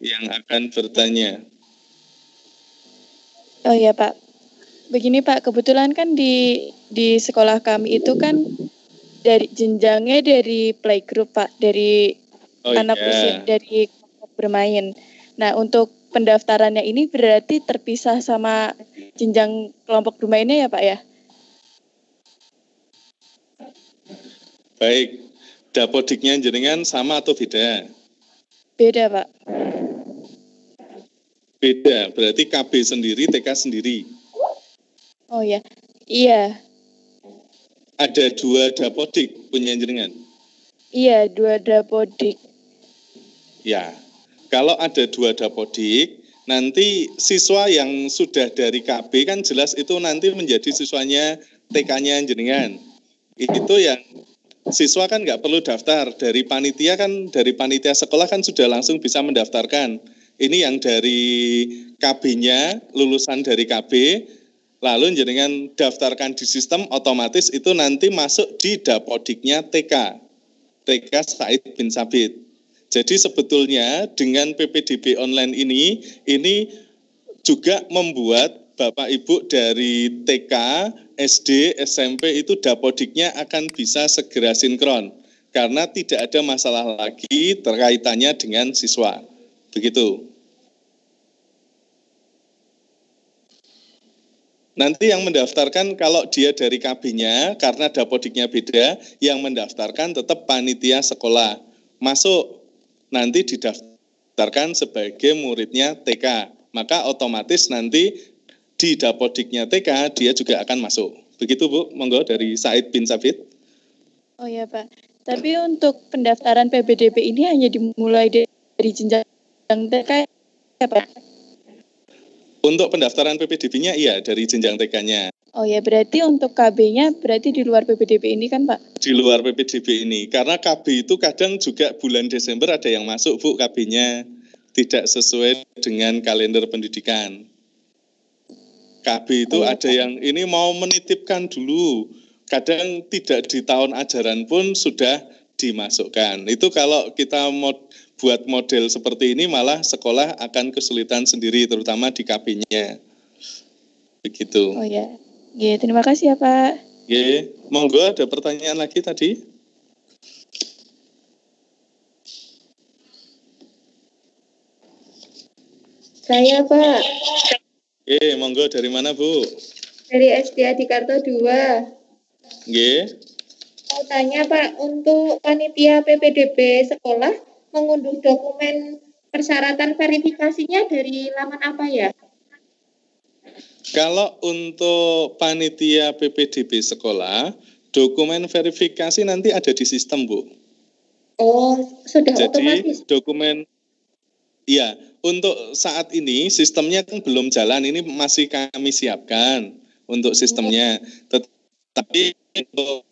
yang akan bertanya. Oh iya Pak, begini Pak, kebetulan kan di sekolah kami itu kan dari jenjangnya dari playgroup Pak, dari anak usia dari kelompok bermain. Nah untuk pendaftarannya ini berarti terpisah sama jenjang kelompok bermainnya ya Pak ya? Baik, dapodiknya jenengan sama atau beda? Beda Pak. Beda, berarti KB sendiri, TK sendiri. Oh ya, iya. Ada 2 dapodik punya jenengan? Iya, 2 dapodik. Ya, kalau ada 2 dapodik, nanti siswa yang sudah dari KB kan jelas itu nanti menjadi siswanya TK-nya jenengan. Itu yang siswa kan nggak perlu daftar, dari panitia sekolah kan sudah langsung bisa mendaftarkan. Ini yang dari KB-nya, lulusan dari KB, lalu jenengan daftarkan di sistem, otomatis itu nanti masuk di dapodiknya TK Said bin Sabit. Jadi sebetulnya dengan PPDB online ini juga membuat Bapak Ibu dari TK, SD, SMP itu dapodiknya akan bisa segera sinkron. Karena tidak ada masalah lagi terkaitannya dengan siswa. Begitu. Nanti yang mendaftarkan kalau dia dari KB-nya, karena dapodiknya beda, yang mendaftarkan tetap panitia sekolah. Masuk, nanti didaftarkan sebagai muridnya TK. Maka otomatis nanti di dapodiknya TK, dia juga akan masuk. Begitu Bu, monggo dari Said bin Sabit. Oh ya Pak, tapi untuk pendaftaran PPDB ini hanya dimulai dari jenjang TK ya Pak? Untuk pendaftaran PPDB-nya iya dari jenjang TK-nya. Oh ya, berarti untuk KB-nya berarti di luar PPDB ini kan Pak? Di luar PPDB ini, karena KB itu kadang juga bulan Desember ada yang masuk Bu, KB-nya tidak sesuai dengan kalender pendidikan. KB itu ada yang ini mau menitipkan dulu, kadang tidak di tahun ajaran pun sudah dimasukkan. Itu kalau kita mau buat model seperti ini malah sekolah akan kesulitan sendiri, terutama di KB-nya. Begitu. Oh ya, terima kasih ya Pak. Monggo ada pertanyaan lagi tadi? Saya Pak. Monggo dari mana Bu? Dari SD Adikarto 2. Mau tanya Pak, untuk panitia PPDB sekolah mengunduh dokumen persyaratan verifikasinya dari laman apa ya? Kalau untuk panitia PPDB sekolah, dokumen verifikasi nanti ada di sistem, Bu. Oh, sudah Jadi, otomatis. dokumen, iya, untuk saat ini sistemnya kan belum jalan, ini masih kami siapkan untuk sistemnya. Tetapi untuk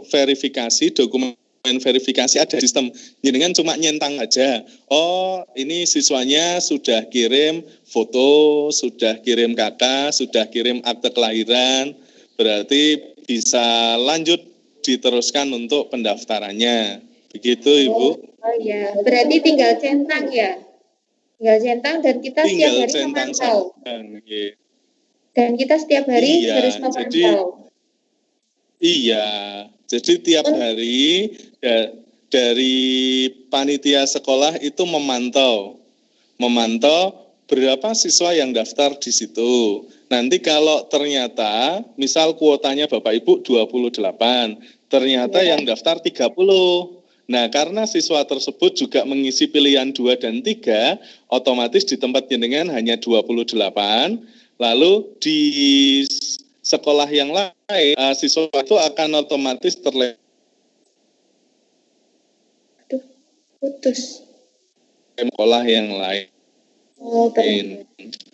verifikasi, dokumen verifikasi ada sistem. Jenengan cuma nyentang aja. Oh, ini siswanya sudah kirim foto, sudah kirim KK, sudah kirim akte kelahiran. Berarti bisa lanjut diteruskan untuk pendaftarannya. Begitu, Ibu. Oh iya, berarti tinggal centang ya. Tinggal centang dan kita setiap hari memantau. Dan kita setiap hari harus memantau. Iya, jadi tiap hari dari panitia sekolah itu memantau berapa siswa yang daftar di situ. Nanti kalau ternyata misal kuotanya Bapak Ibu 28, ternyata yang daftar 30. Nah, karena siswa tersebut juga mengisi pilihan 2 dan 3, otomatis di tempat jenengan hanya 28, lalu di sekolah yang lain, siswa itu akan otomatis putus. Sekolah yang lain. Oh,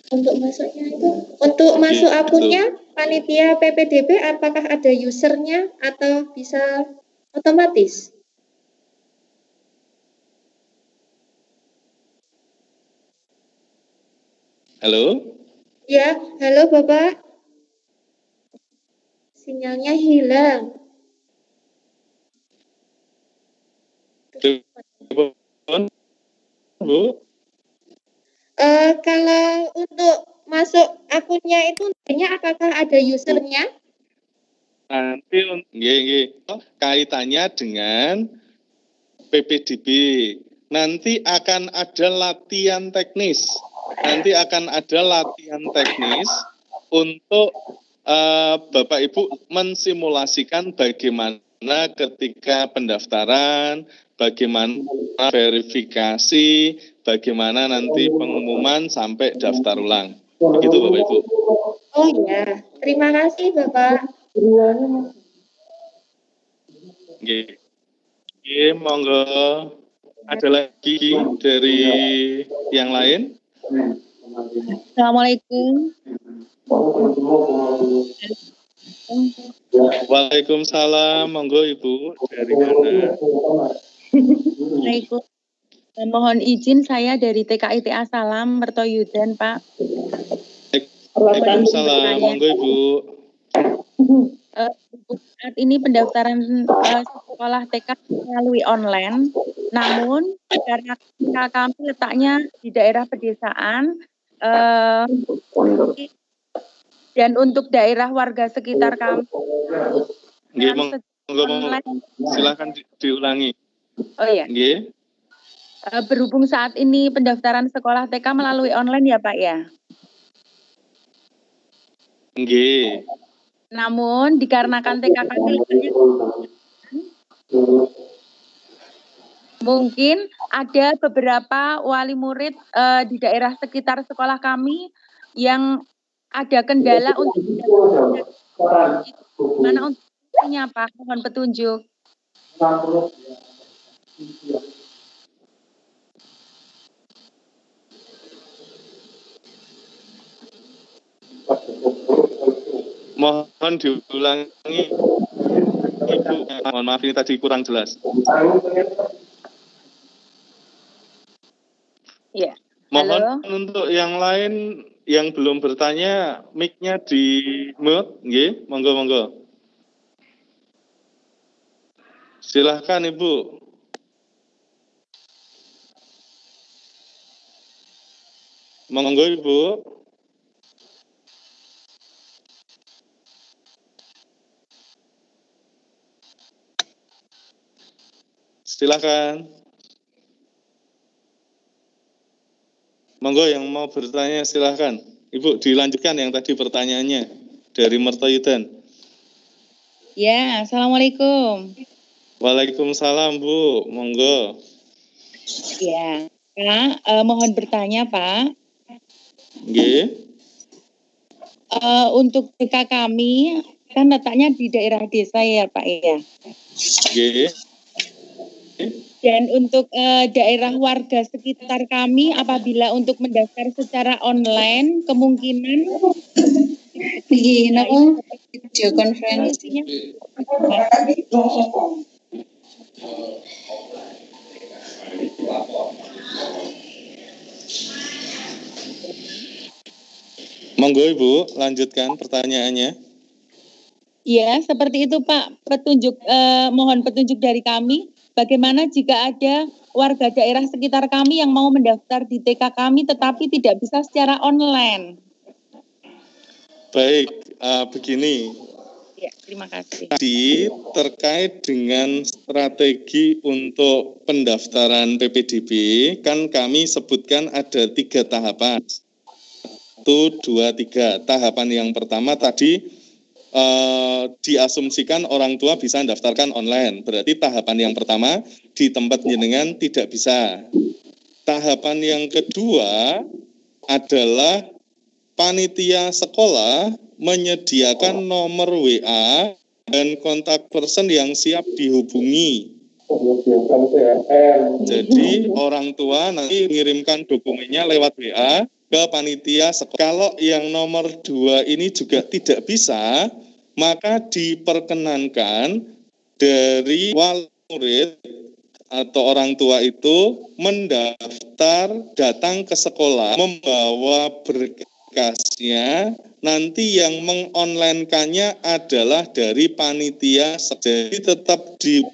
untuk masuknya itu, untuk masuk akunnya panitia PPDB, apakah ada usernya atau bisa otomatis? Halo? Ya, halo Bapak. Sinyalnya hilang. Bu? Kalau untuk masuk akunnya itu apakah ada usernya? Nanti kaitannya dengan PPDB. Nanti akan ada latihan teknis. Untuk Bapak Ibu mensimulasikan bagaimana ketika pendaftaran, bagaimana verifikasi, bagaimana nanti pengumuman sampai daftar ulang. Begitu Bapak Ibu. Oh ya, terima kasih Bapak. Oke, monggo. Ada lagi dari yang lain? Assalamualaikum. Waalaikumsalam, monggo Ibu, dari mana? Assalamualaikum. Mohon izin saya dari TKITA Salam Mertoyudan, Pak. Waalaikumsalam, monggo Ibu. Saat ini pendaftaran sekolah TK melalui online, namun karena kami letaknya di daerah pedesaan, dan untuk daerah warga sekitar kami, silakan diulangi. Oh iya. Berhubung saat ini pendaftaran sekolah TK melalui online ya Pak ya. Namun dikarenakan TK kami mungkin ada beberapa wali murid di daerah sekitar sekolah kami yang ada kendala untuk mana untuknya Pak, mohon petunjuk. Mohon diulangi Ibu, mohon maaf ini tadi kurang jelas. Ya. Mohon untuk yang lain yang belum bertanya, mic-nya di mute, nggih, monggo. Silahkan Ibu. Monggo Ibu. Silakan. Monggo yang mau bertanya silakan. Ibu dilanjutkan yang tadi pertanyaannya dari Mertoyudan. Ya, Assalamualaikum. Waalaikumsalam Bu, monggo. Ya, Pak, mohon bertanya Pak. Nggih. Untuk TK kami kan letaknya di daerah desa ya Pak ya. Nggih. Dan untuk daerah warga sekitar kami apabila untuk mendaftar secara online kemungkinan video konferensinya. Monggo Ibu, lanjutkan pertanyaannya. Ya, seperti itu Pak. Mohon petunjuk dari kami. Bagaimana jika ada warga daerah sekitar kami yang mau mendaftar di TK kami tetapi tidak bisa secara online? Baik, begini. Ya, terima kasih. Jadi terkait dengan strategi untuk pendaftaran PPDB, kan kami sebutkan ada 3 tahapan. 1, 2, 3. Tahapan yang pertama tadi diasumsikan orang tua bisa mendaftarkan online. Berarti tahapan yang pertama di tempat jenengan tidak bisa. Tahapan yang kedua adalah panitia sekolah menyediakan nomor WA dan kontak person yang siap dihubungi. Jadi orang tua nanti mengirimkan dokumennya lewat WA ke panitia sekolah. Kalau yang nomor 2 ini juga tidak bisa, maka diperkenankan dari wali murid atau orang tua itu mendaftar, datang ke sekolah, membawa berkasnya. Nanti yang mengonlinekannya adalah dari panitia. Jadi tetap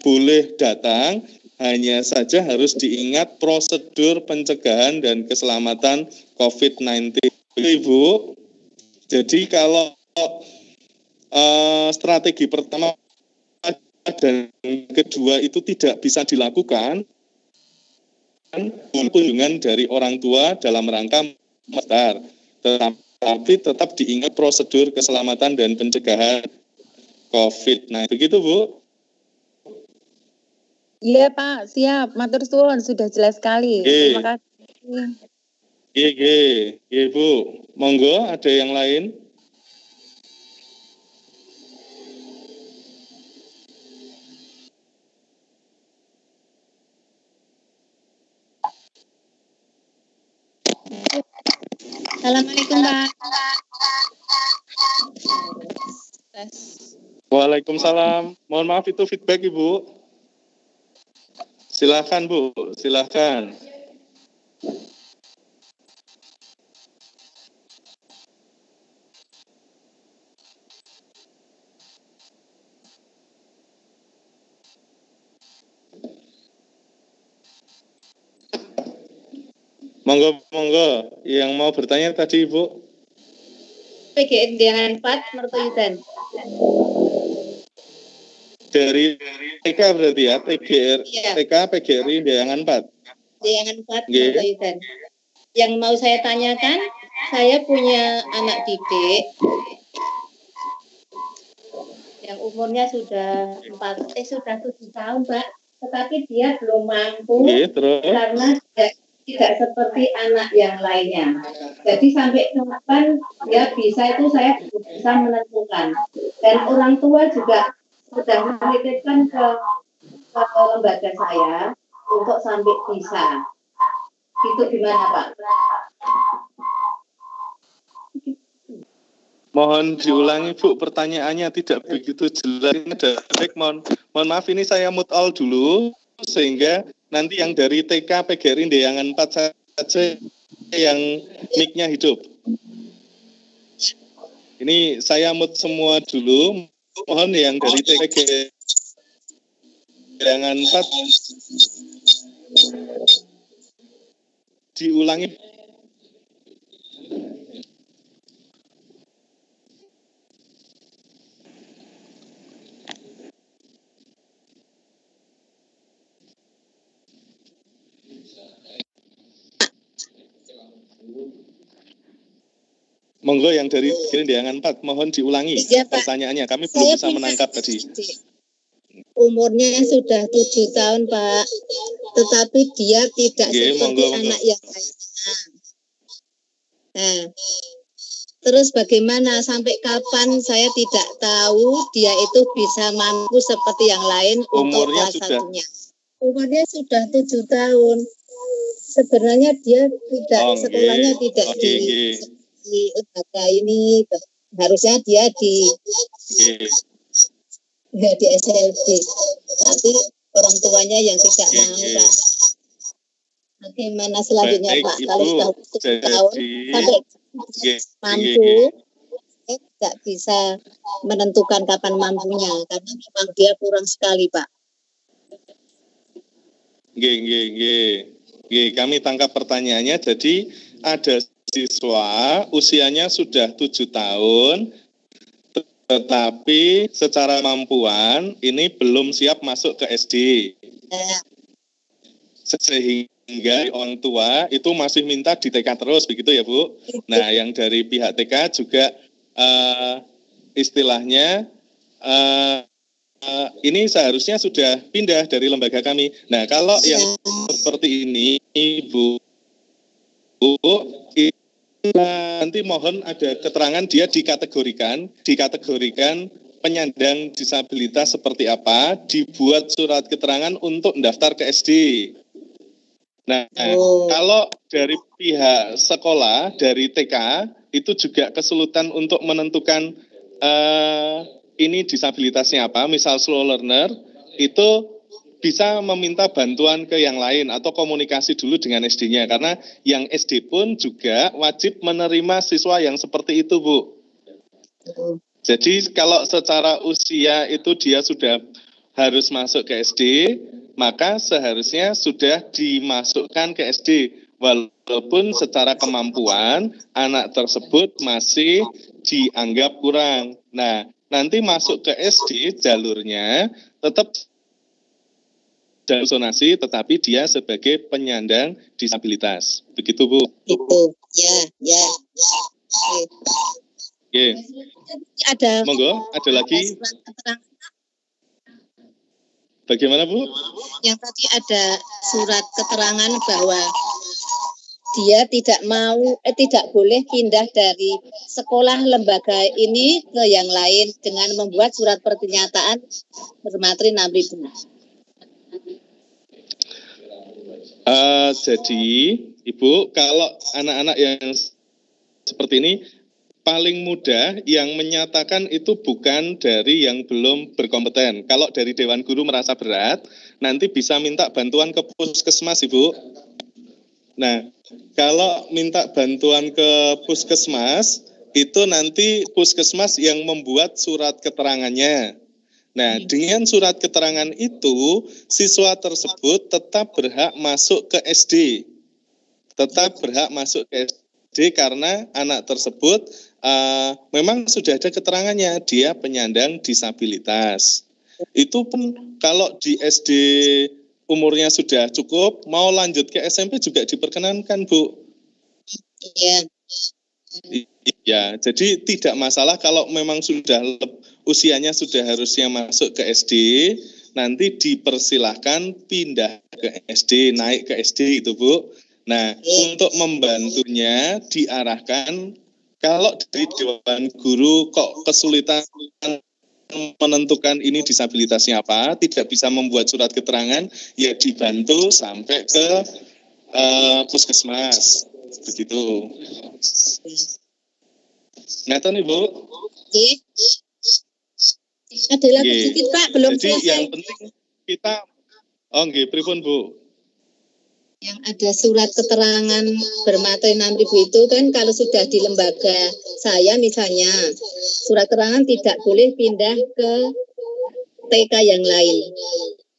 boleh datang, hanya saja harus diingat prosedur pencegahan dan keselamatan COVID-19. Ibu, jadi kalau strategi pertama dan kedua itu tidak bisa dilakukan, kunjungan dari orang tua dalam rangka mendaftar, tetapi tetap diingat prosedur keselamatan dan pencegahan COVID-19. Begitu, Bu? Iya, Pak. Siap. Matur suwun, sudah jelas sekali. Terima kasih. Iya, Bu. Monggo, ada yang lain? Assalamualaikum, Pak. Waalaikumsalam. Mohon maaf itu feedback, Ibu. Silakan, Bu. Silakan. Monggo. Yang mau bertanya tadi, Ibu. PGN dengan 4 Mertoyudan. Dari TK berarti ya, TK PGRI Deangan 4. Deangan 4 Mertoyudan. Yang mau saya tanyakan, saya punya anak didik yang umurnya sudah 7 tahun, Pak. Tetapi dia belum mampu karena tidak seperti anak yang lainnya. Jadi sampai kapan dia bisa itu saya bisa menentukan. Dan orang tua juga sudah menitipkan ke lembaga saya untuk sampai bisa. Itu gimana, Pak? Mohon diulangi, Bu, pertanyaannya tidak begitu jelas. Mohon maaf, ini saya mute all dulu sehingga nanti yang dari TK PGRI Deangan 4 saja yang mic-nya hidup. Ini saya mute semua dulu. Mohon yang dari TK PGRI Deangan 4 diulangi. Monggo yang dari Deangan 4, mohon diulangi pertanyaannya. Kami belum bisa menangkap tadi. Umurnya sudah 7 tahun, Pak. tetapi dia tidak seperti anak yang lainnya. Nah, terus bagaimana sampai kapan saya tidak tahu dia itu bisa mampu seperti yang lain untuk kelas satunya. Umurnya sudah 7 tahun. Sebenarnya dia tidak sekolahnya tidak di lembaga ini, harusnya dia di SLB, tapi orang tuanya yang tidak mau, Pak. Bagaimana selanjutnya, Pak? Kalau sudah 7 tahun sampai mampu, tidak bisa menentukan kapan mampunya, karena memang dia kurang sekali, Pak. Kami tangkap pertanyaannya. Jadi ada siswa usianya sudah 7 tahun, tetapi secara kemampuan ini belum siap masuk ke SD. Sehingga orang tua itu masih minta di TK terus, begitu ya Bu? Nah, yang dari pihak TK juga istilahnya ini seharusnya sudah pindah dari lembaga kami. Nah, kalau yang seperti ini, Bu, nanti mohon ada keterangan dia dikategorikan penyandang disabilitas seperti apa, dibuat surat keterangan untuk mendaftar ke SD. Nah, kalau dari pihak sekolah, dari TK, itu juga kesulitan untuk menentukan ini disabilitasnya apa, misal slow learner, itu bisa meminta bantuan ke yang lain atau komunikasi dulu dengan SD-nya, karena yang SD pun juga wajib menerima siswa yang seperti itu, Bu. Jadi kalau secara usia itu dia sudah harus masuk ke SD, maka seharusnya sudah dimasukkan ke SD, walaupun secara kemampuan anak tersebut masih dianggap kurang. Nah, nanti masuk ke SD jalurnya tetap jalur zonasi, tetapi dia sebagai penyandang disabilitas. Begitu, Bu? Itu, ya. Oke. Ada. Monggo, ada lagi. Bagaimana, Bu? Yang tadi ada surat keterangan bahwa dia tidak boleh pindah dari sekolah lembaga ini ke yang lain dengan membuat surat pernyataan bermateri 6.000. Jadi, Ibu, kalau anak-anak yang seperti ini, paling mudah yang menyatakan itu bukan dari yang belum berkompeten. Kalau dari Dewan Guru merasa berat, nanti bisa minta bantuan ke puskesmas, Ibu. Nah, kalau minta bantuan ke puskesmas, itu nanti puskesmas yang membuat surat keterangannya. Nah, dengan surat keterangan itu, siswa tersebut tetap berhak masuk ke SD. Tetap berhak masuk ke SD karena anak tersebut memang sudah ada keterangannya, dia penyandang disabilitas. Itu pun kalau di SD umurnya sudah cukup, mau lanjut ke SMP juga diperkenankan, Bu. Iya. Ya, jadi tidak masalah kalau memang sudah usianya sudah harusnya masuk ke SD, nanti dipersilahkan pindah ke SD, naik ke SD itu, Bu. Nah, untuk membantunya diarahkan, kalau dari Dewan Guru kok kesulitan menentukan ini disabilitasnya apa, tidak bisa membuat surat keterangan, ya dibantu sampai ke puskesmas, begitu. Ngeten, Ibu? Ada lagi sedikit, Pak, belum jadi selesai. Yang penting kita, nggih, pripun, Bu? Yang ada surat keterangan bermateri 6.000 itu kan kalau sudah di lembaga saya misalnya, surat keterangan tidak boleh pindah ke TK yang lain.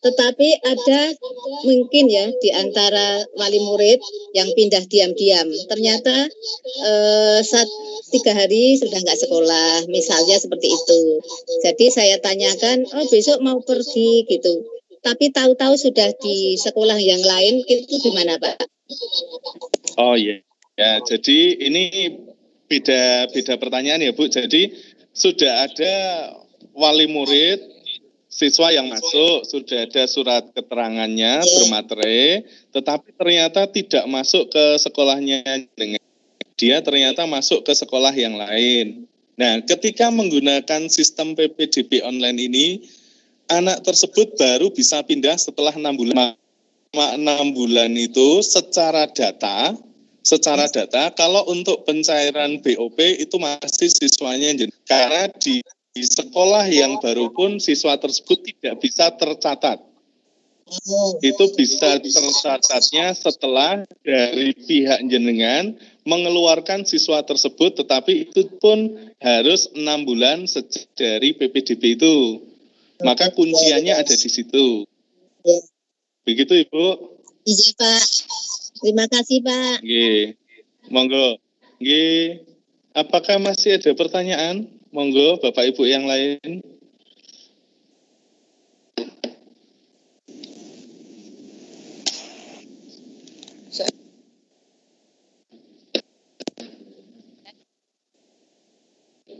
Tetapi ada mungkin ya di antara wali murid yang pindah diam-diam. Ternyata 3 hari sudah nggak sekolah, misalnya seperti itu. Jadi saya tanyakan, besok mau pergi gitu. Tapi tahu-tahu sudah di sekolah yang lain, itu gimana, Pak? Oh iya, ya. Jadi ini beda pertanyaan ya, Bu. Jadi sudah ada wali murid siswa yang masuk sudah ada surat keterangannya bermaterai, tetapi ternyata tidak masuk ke sekolahnya dengan dia ternyata masuk ke sekolah yang lain. Nah, ketika menggunakan sistem PPDB online ini, anak tersebut baru bisa pindah setelah 6 bulan. 6 bulan itu secara data kalau untuk pencairan BOP itu masih siswanya, karena di sekolah yang baru pun siswa tersebut tidak bisa tercatat. Itu bisa tercatatnya setelah dari pihak jenengan mengeluarkan siswa tersebut, tetapi itu pun harus 6 bulan dari PPDB itu. Maka kunciannya ada di situ. Begitu Ibu? Iya Pak. Terima kasih Pak. Nggih. Monggo. Nggih. Apakah masih ada pertanyaan? Monggo Bapak Ibu yang lain.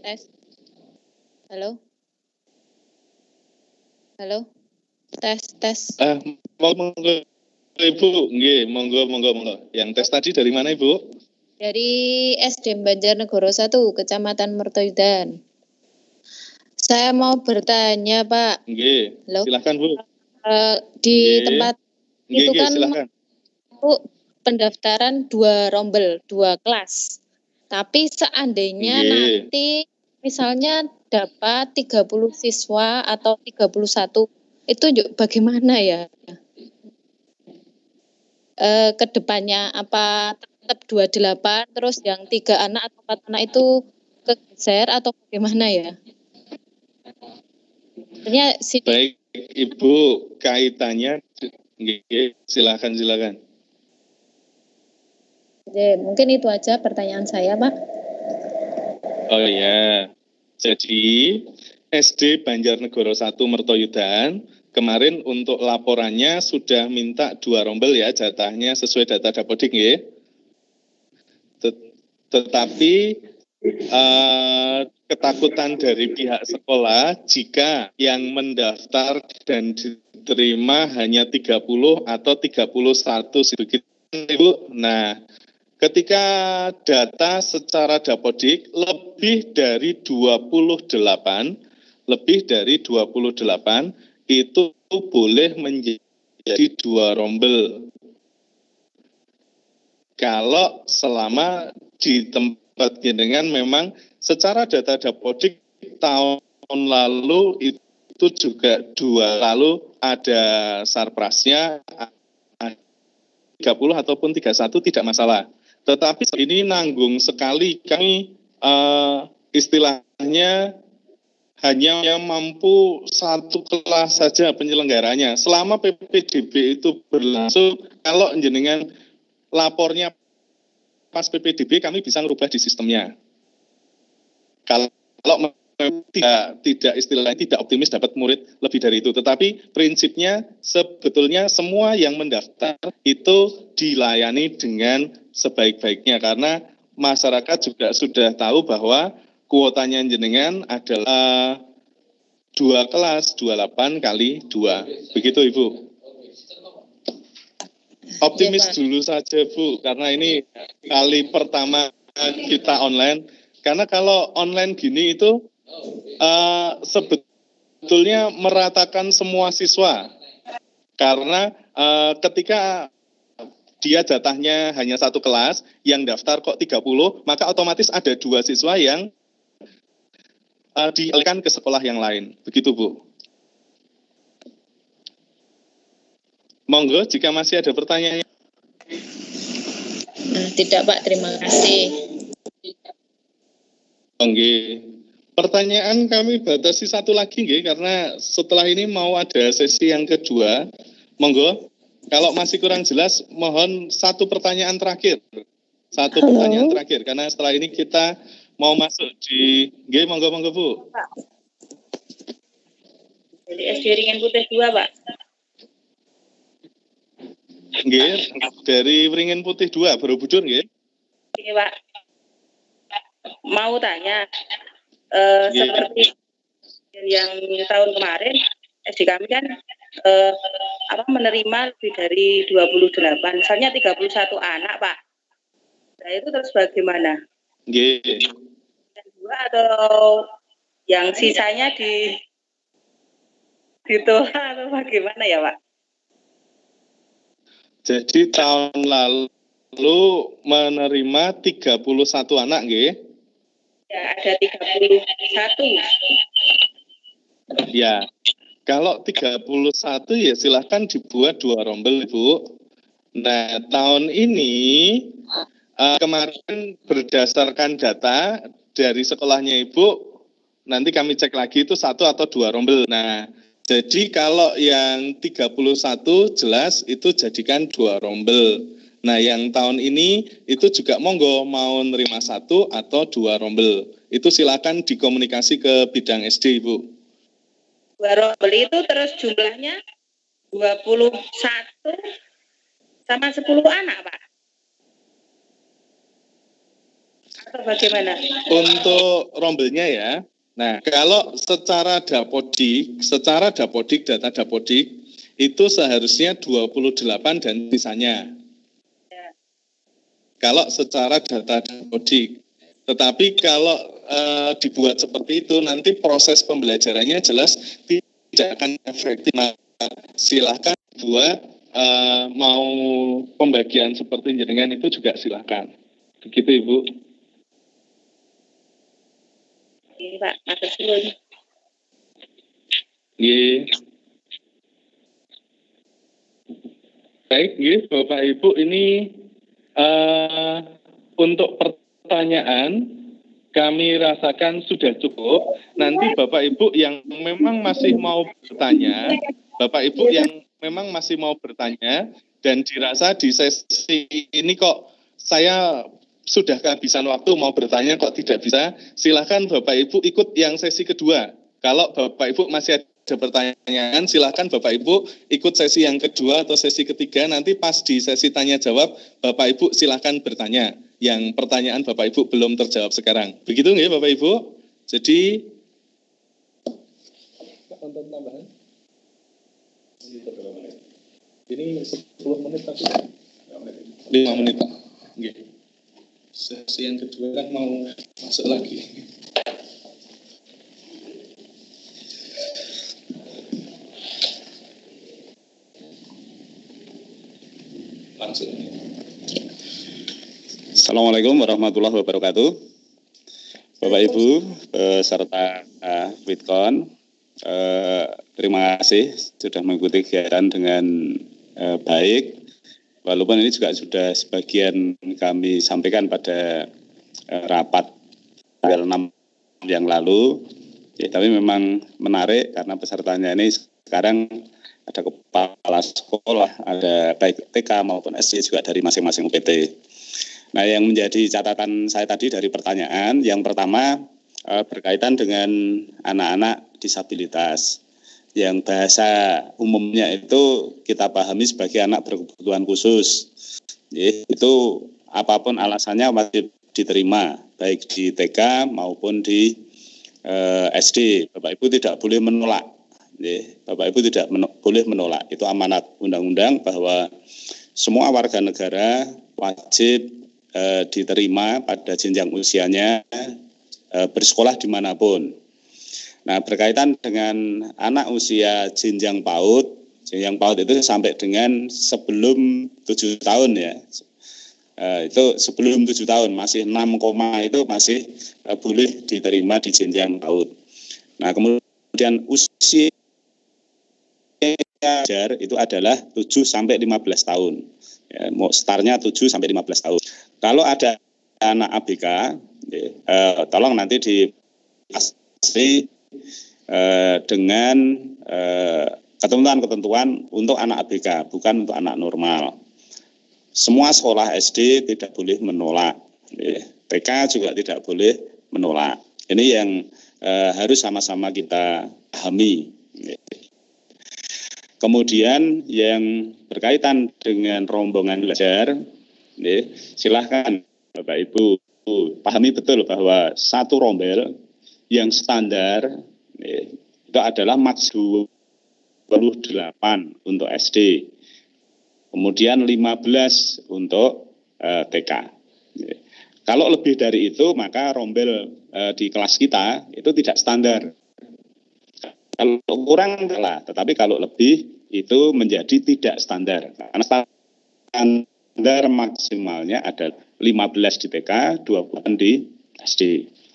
Tes. Halo. Halo. Tes. Monggo Ibu, nggih, monggo. Yang tes tadi dari mana Ibu? Dari SD Banjarnegara 1, Kecamatan Mertoyudan. Saya mau bertanya, Pak. Nggih. Silakan Bu. Di tempat itu kan silakan. Bu, pendaftaran 2 rombel, 2 kelas. Tapi seandainya nanti misalnya dapat 30 siswa atau 31, itu bagaimana ya? Kedepannya apa tetap 28 terus yang 3 anak atau 4 anak itu kegeser atau bagaimana ya? Baik Ibu, kaitannya silakan. Mungkin itu aja pertanyaan saya, Pak. Oh ya, jadi SD Banjarnegara 1 Mertoyudan kemarin untuk laporannya sudah minta 2 rombel ya, jatahnya sesuai data Dapodik nggih. Tetapi ketakutan dari pihak sekolah jika yang mendaftar dan diterima hanya 30 atau 31 begitu Ibu. Nah, ketika data secara Dapodik lebih dari 28 itu boleh menjadi 2 rombel. Kalau selama di tempat jenengan memang secara data Dapodik tahun lalu itu juga 2, lalu ada sarprasnya 30 ataupun 31 tidak masalah. Tetapi ini nanggung sekali kami istilahnya hanya yang mampu 1 kelas saja penyelenggaranya. Selama PPDB itu berlangsung, kalau jenengan lapornya pas PPDB, kami bisa merubah di sistemnya. Kalau tidak istilahnya tidak optimis dapat murid lebih dari itu. Tetapi prinsipnya sebetulnya semua yang mendaftar itu dilayani dengan sebaik-baiknya. Karena masyarakat juga sudah tahu bahwa kuotanya jenengan adalah 2 kelas, 28 kali 2. Begitu Ibu. Optimis dulu saja Bu, karena ini kali pertama kita online. Karena kalau online gini itu sebetulnya meratakan semua siswa. Karena ketika dia jatahnya hanya 1 kelas, yang daftar kok 30, maka otomatis ada 2 siswa yang dialihkan ke sekolah yang lain. Begitu Bu. Monggo jika masih ada pertanyaan. Tidak Pak, terima kasih. Oke. Pertanyaan kami batasi 1 lagi nggih, karena setelah ini mau ada sesi yang kedua. Monggo. Kalau masih kurang jelas, mohon 1 pertanyaan terakhir. 1 pertanyaan terakhir, karena setelah ini kita mau masuk di nggih, monggo Bu. Pak. Jadi SD Ringin Putih 2, Pak. Nggih, dari Ringin Putih 2, Borobudur nggih. Iya, Pak. Mau tanya, seperti yang tahun kemarin, SD kami kan menerima lebih dari 28, misalnya 31 anak, Pak. Nah, itu terus bagaimana? Dua atau yang sisanya ditolak atau bagaimana ya, Pak? Jadi tahun lalu menerima 31 anak, nggih? Ya, ada 31. Ya, kalau 31 ya silahkan dibuat 2 rombel, Bu. Nah, tahun ini kemarin berdasarkan data dari sekolahnya Ibu, nanti kami cek lagi itu 1 atau 2 rombel. Nah, jadi kalau yang 31 jelas itu jadikan 2 rombel. Nah, yang tahun ini itu juga monggo mau nerima 1 atau 2 rombel. Itu silakan dikomunikasi ke bidang SD, Ibu. 2 rombel itu terus jumlahnya 21 sama 10 anak, Pak? Atau bagaimana? Untuk rombelnya ya. Nah, kalau secara dapodik, data dapodik, itu seharusnya 28 dan sisanya. Ya. Kalau secara data dapodik. Tetapi kalau dibuat seperti itu, nanti proses pembelajarannya jelas tidak akan efektif. Nah, silahkan buat mau pembagian seperti jenengan itu juga silahkan. Begitu, Ibu. Ini Pak, matur suwun. Nggih. Baik, nggih Bapak Ibu, ini untuk pertanyaan kami rasakan sudah cukup. Nanti Bapak Ibu yang memang masih mau bertanya, dan dirasa di sesi ini kok saya sudah kehabisan waktu mau bertanya kok tidak bisa, silakan Bapak Ibu ikut yang sesi kedua. Kalau Bapak Ibu masih ada pertanyaan, silakan Bapak Ibu ikut sesi yang kedua atau sesi ketiga. Nanti pas di sesi tanya jawab, Bapak Ibu silakan bertanya. Yang pertanyaan Bapak Ibu belum terjawab sekarang. Begitu nggih Bapak Ibu? Jadi konten tambahan. Ini 10 menit tapi 5 menit. Nggih. Sesi yang kedua kan mau masuk lagi. Langsung. Assalamualaikum warahmatullahi wabarakatuh. Bapak Ibu serta Witkon, terima kasih sudah mengikuti kegiatan dengan baik. Walaupun ini juga sudah sebagian kami sampaikan pada rapat tanggal 6 yang lalu, ya, tapi memang menarik karena pesertanya ini sekarang ada kepala sekolah, ada baik TK maupun SD juga dari masing-masing UPT. Nah, yang menjadi catatan saya tadi dari pertanyaan, yang pertama berkaitan dengan anak-anak disabilitas. Yang bahasa umumnya itu kita pahami sebagai anak berkebutuhan khusus. Itu apapun alasannya wajib diterima, baik di TK maupun di SD. Bapak Ibu tidak boleh menolak. Bapak Ibu tidak boleh menolak. Itu amanat undang-undang bahwa semua warga negara wajib diterima pada jenjang usianya bersekolah dimanapun. Nah, berkaitan dengan anak usia jenjang PAUD itu sampai dengan sebelum 7 tahun ya. Itu sebelum 7 tahun, masih 6, itu masih boleh diterima di jenjang PAUD. Nah, kemudian usia belajar itu adalah 7 sampai 15 tahun. Ya, mau startnya 7 sampai 15 tahun. Kalau ada anak ABK, tolong nanti dikasih dengan ketentuan-ketentuan untuk anak ABK, bukan untuk anak normal. Semua sekolah SD tidak boleh menolak, TK juga tidak boleh menolak. Ini yang harus sama-sama kita pahami. Kemudian yang berkaitan dengan rombongan belajar, silahkan Bapak Ibu pahami betul bahwa satu rombel yang standar itu adalah maks 2 untuk SD. Kemudian 15 untuk TK. Kalau lebih dari itu maka rombel di kelas kita itu tidak standar. Kalau kurang lah, tetapi kalau lebih itu menjadi tidak standar. Karena standar maksimalnya ada 15 di TK, 20 di SD.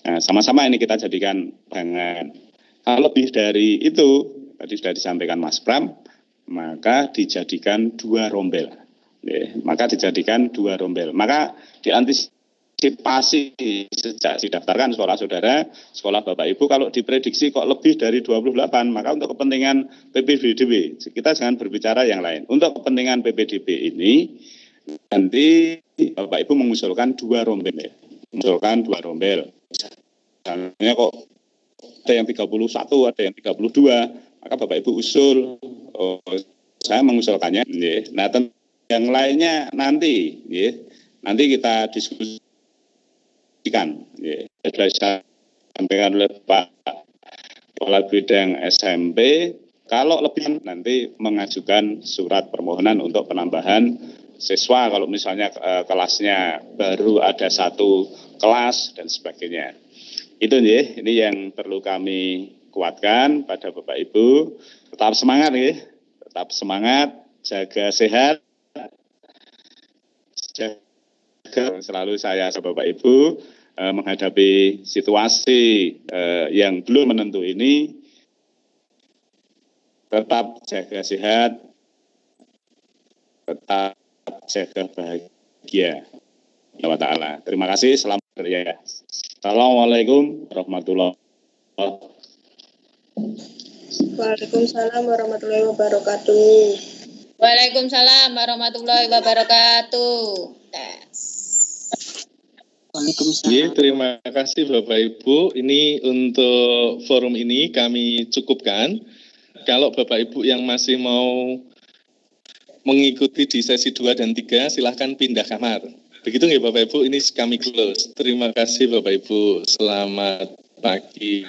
Nah, sama-sama ini kita jadikan bayangan. Kalau lebih dari itu, tadi sudah disampaikan Mas Pram, maka dijadikan 2 rombel. Maka diantisipasi sejak didaftarkan sekolah saudara, sekolah Bapak Ibu, kalau diprediksi kok lebih dari 28, maka untuk kepentingan PPDB, kita jangan berbicara yang lain. Untuk kepentingan PPDB ini, nanti Bapak Ibu mengusulkan 2 rombel. Misalnya kok ada yang 31, ada yang 32, maka Bapak Ibu usul, saya mengusulkannya. Nah, yang lainnya nanti kita diskusikan. Sudah disampaikan oleh Pak Kepala Bidang SMP, kalau lebih nanti mengajukan surat permohonan untuk penambahan siswa, kalau misalnya kelasnya baru ada 1 kelas dan sebagainya. Itu ini yang perlu kami kuatkan pada Bapak Ibu. Tetap semangat tetap semangat, jaga sehat. Selalu saya Bapak Ibu menghadapi situasi yang belum menentu ini, tetap jaga sehat, tetap jaga bahagia. Ya Ta'ala. Terima kasih. Selamat ya. Assalamualaikum warahmatullahi wabarakatuh. Waalaikumsalam warahmatullahi wabarakatuh. Waalaikumsalam warahmatullahi wabarakatuh. Terima kasih Bapak Ibu. Ini untuk forum ini kami cukupkan. Kalau Bapak Ibu yang masih mau mengikuti di sesi 2 dan 3, silahkan pindah kamar. Begitu nggak Bapak Ibu, ini kami close. Terima kasih Bapak Ibu. Selamat pagi.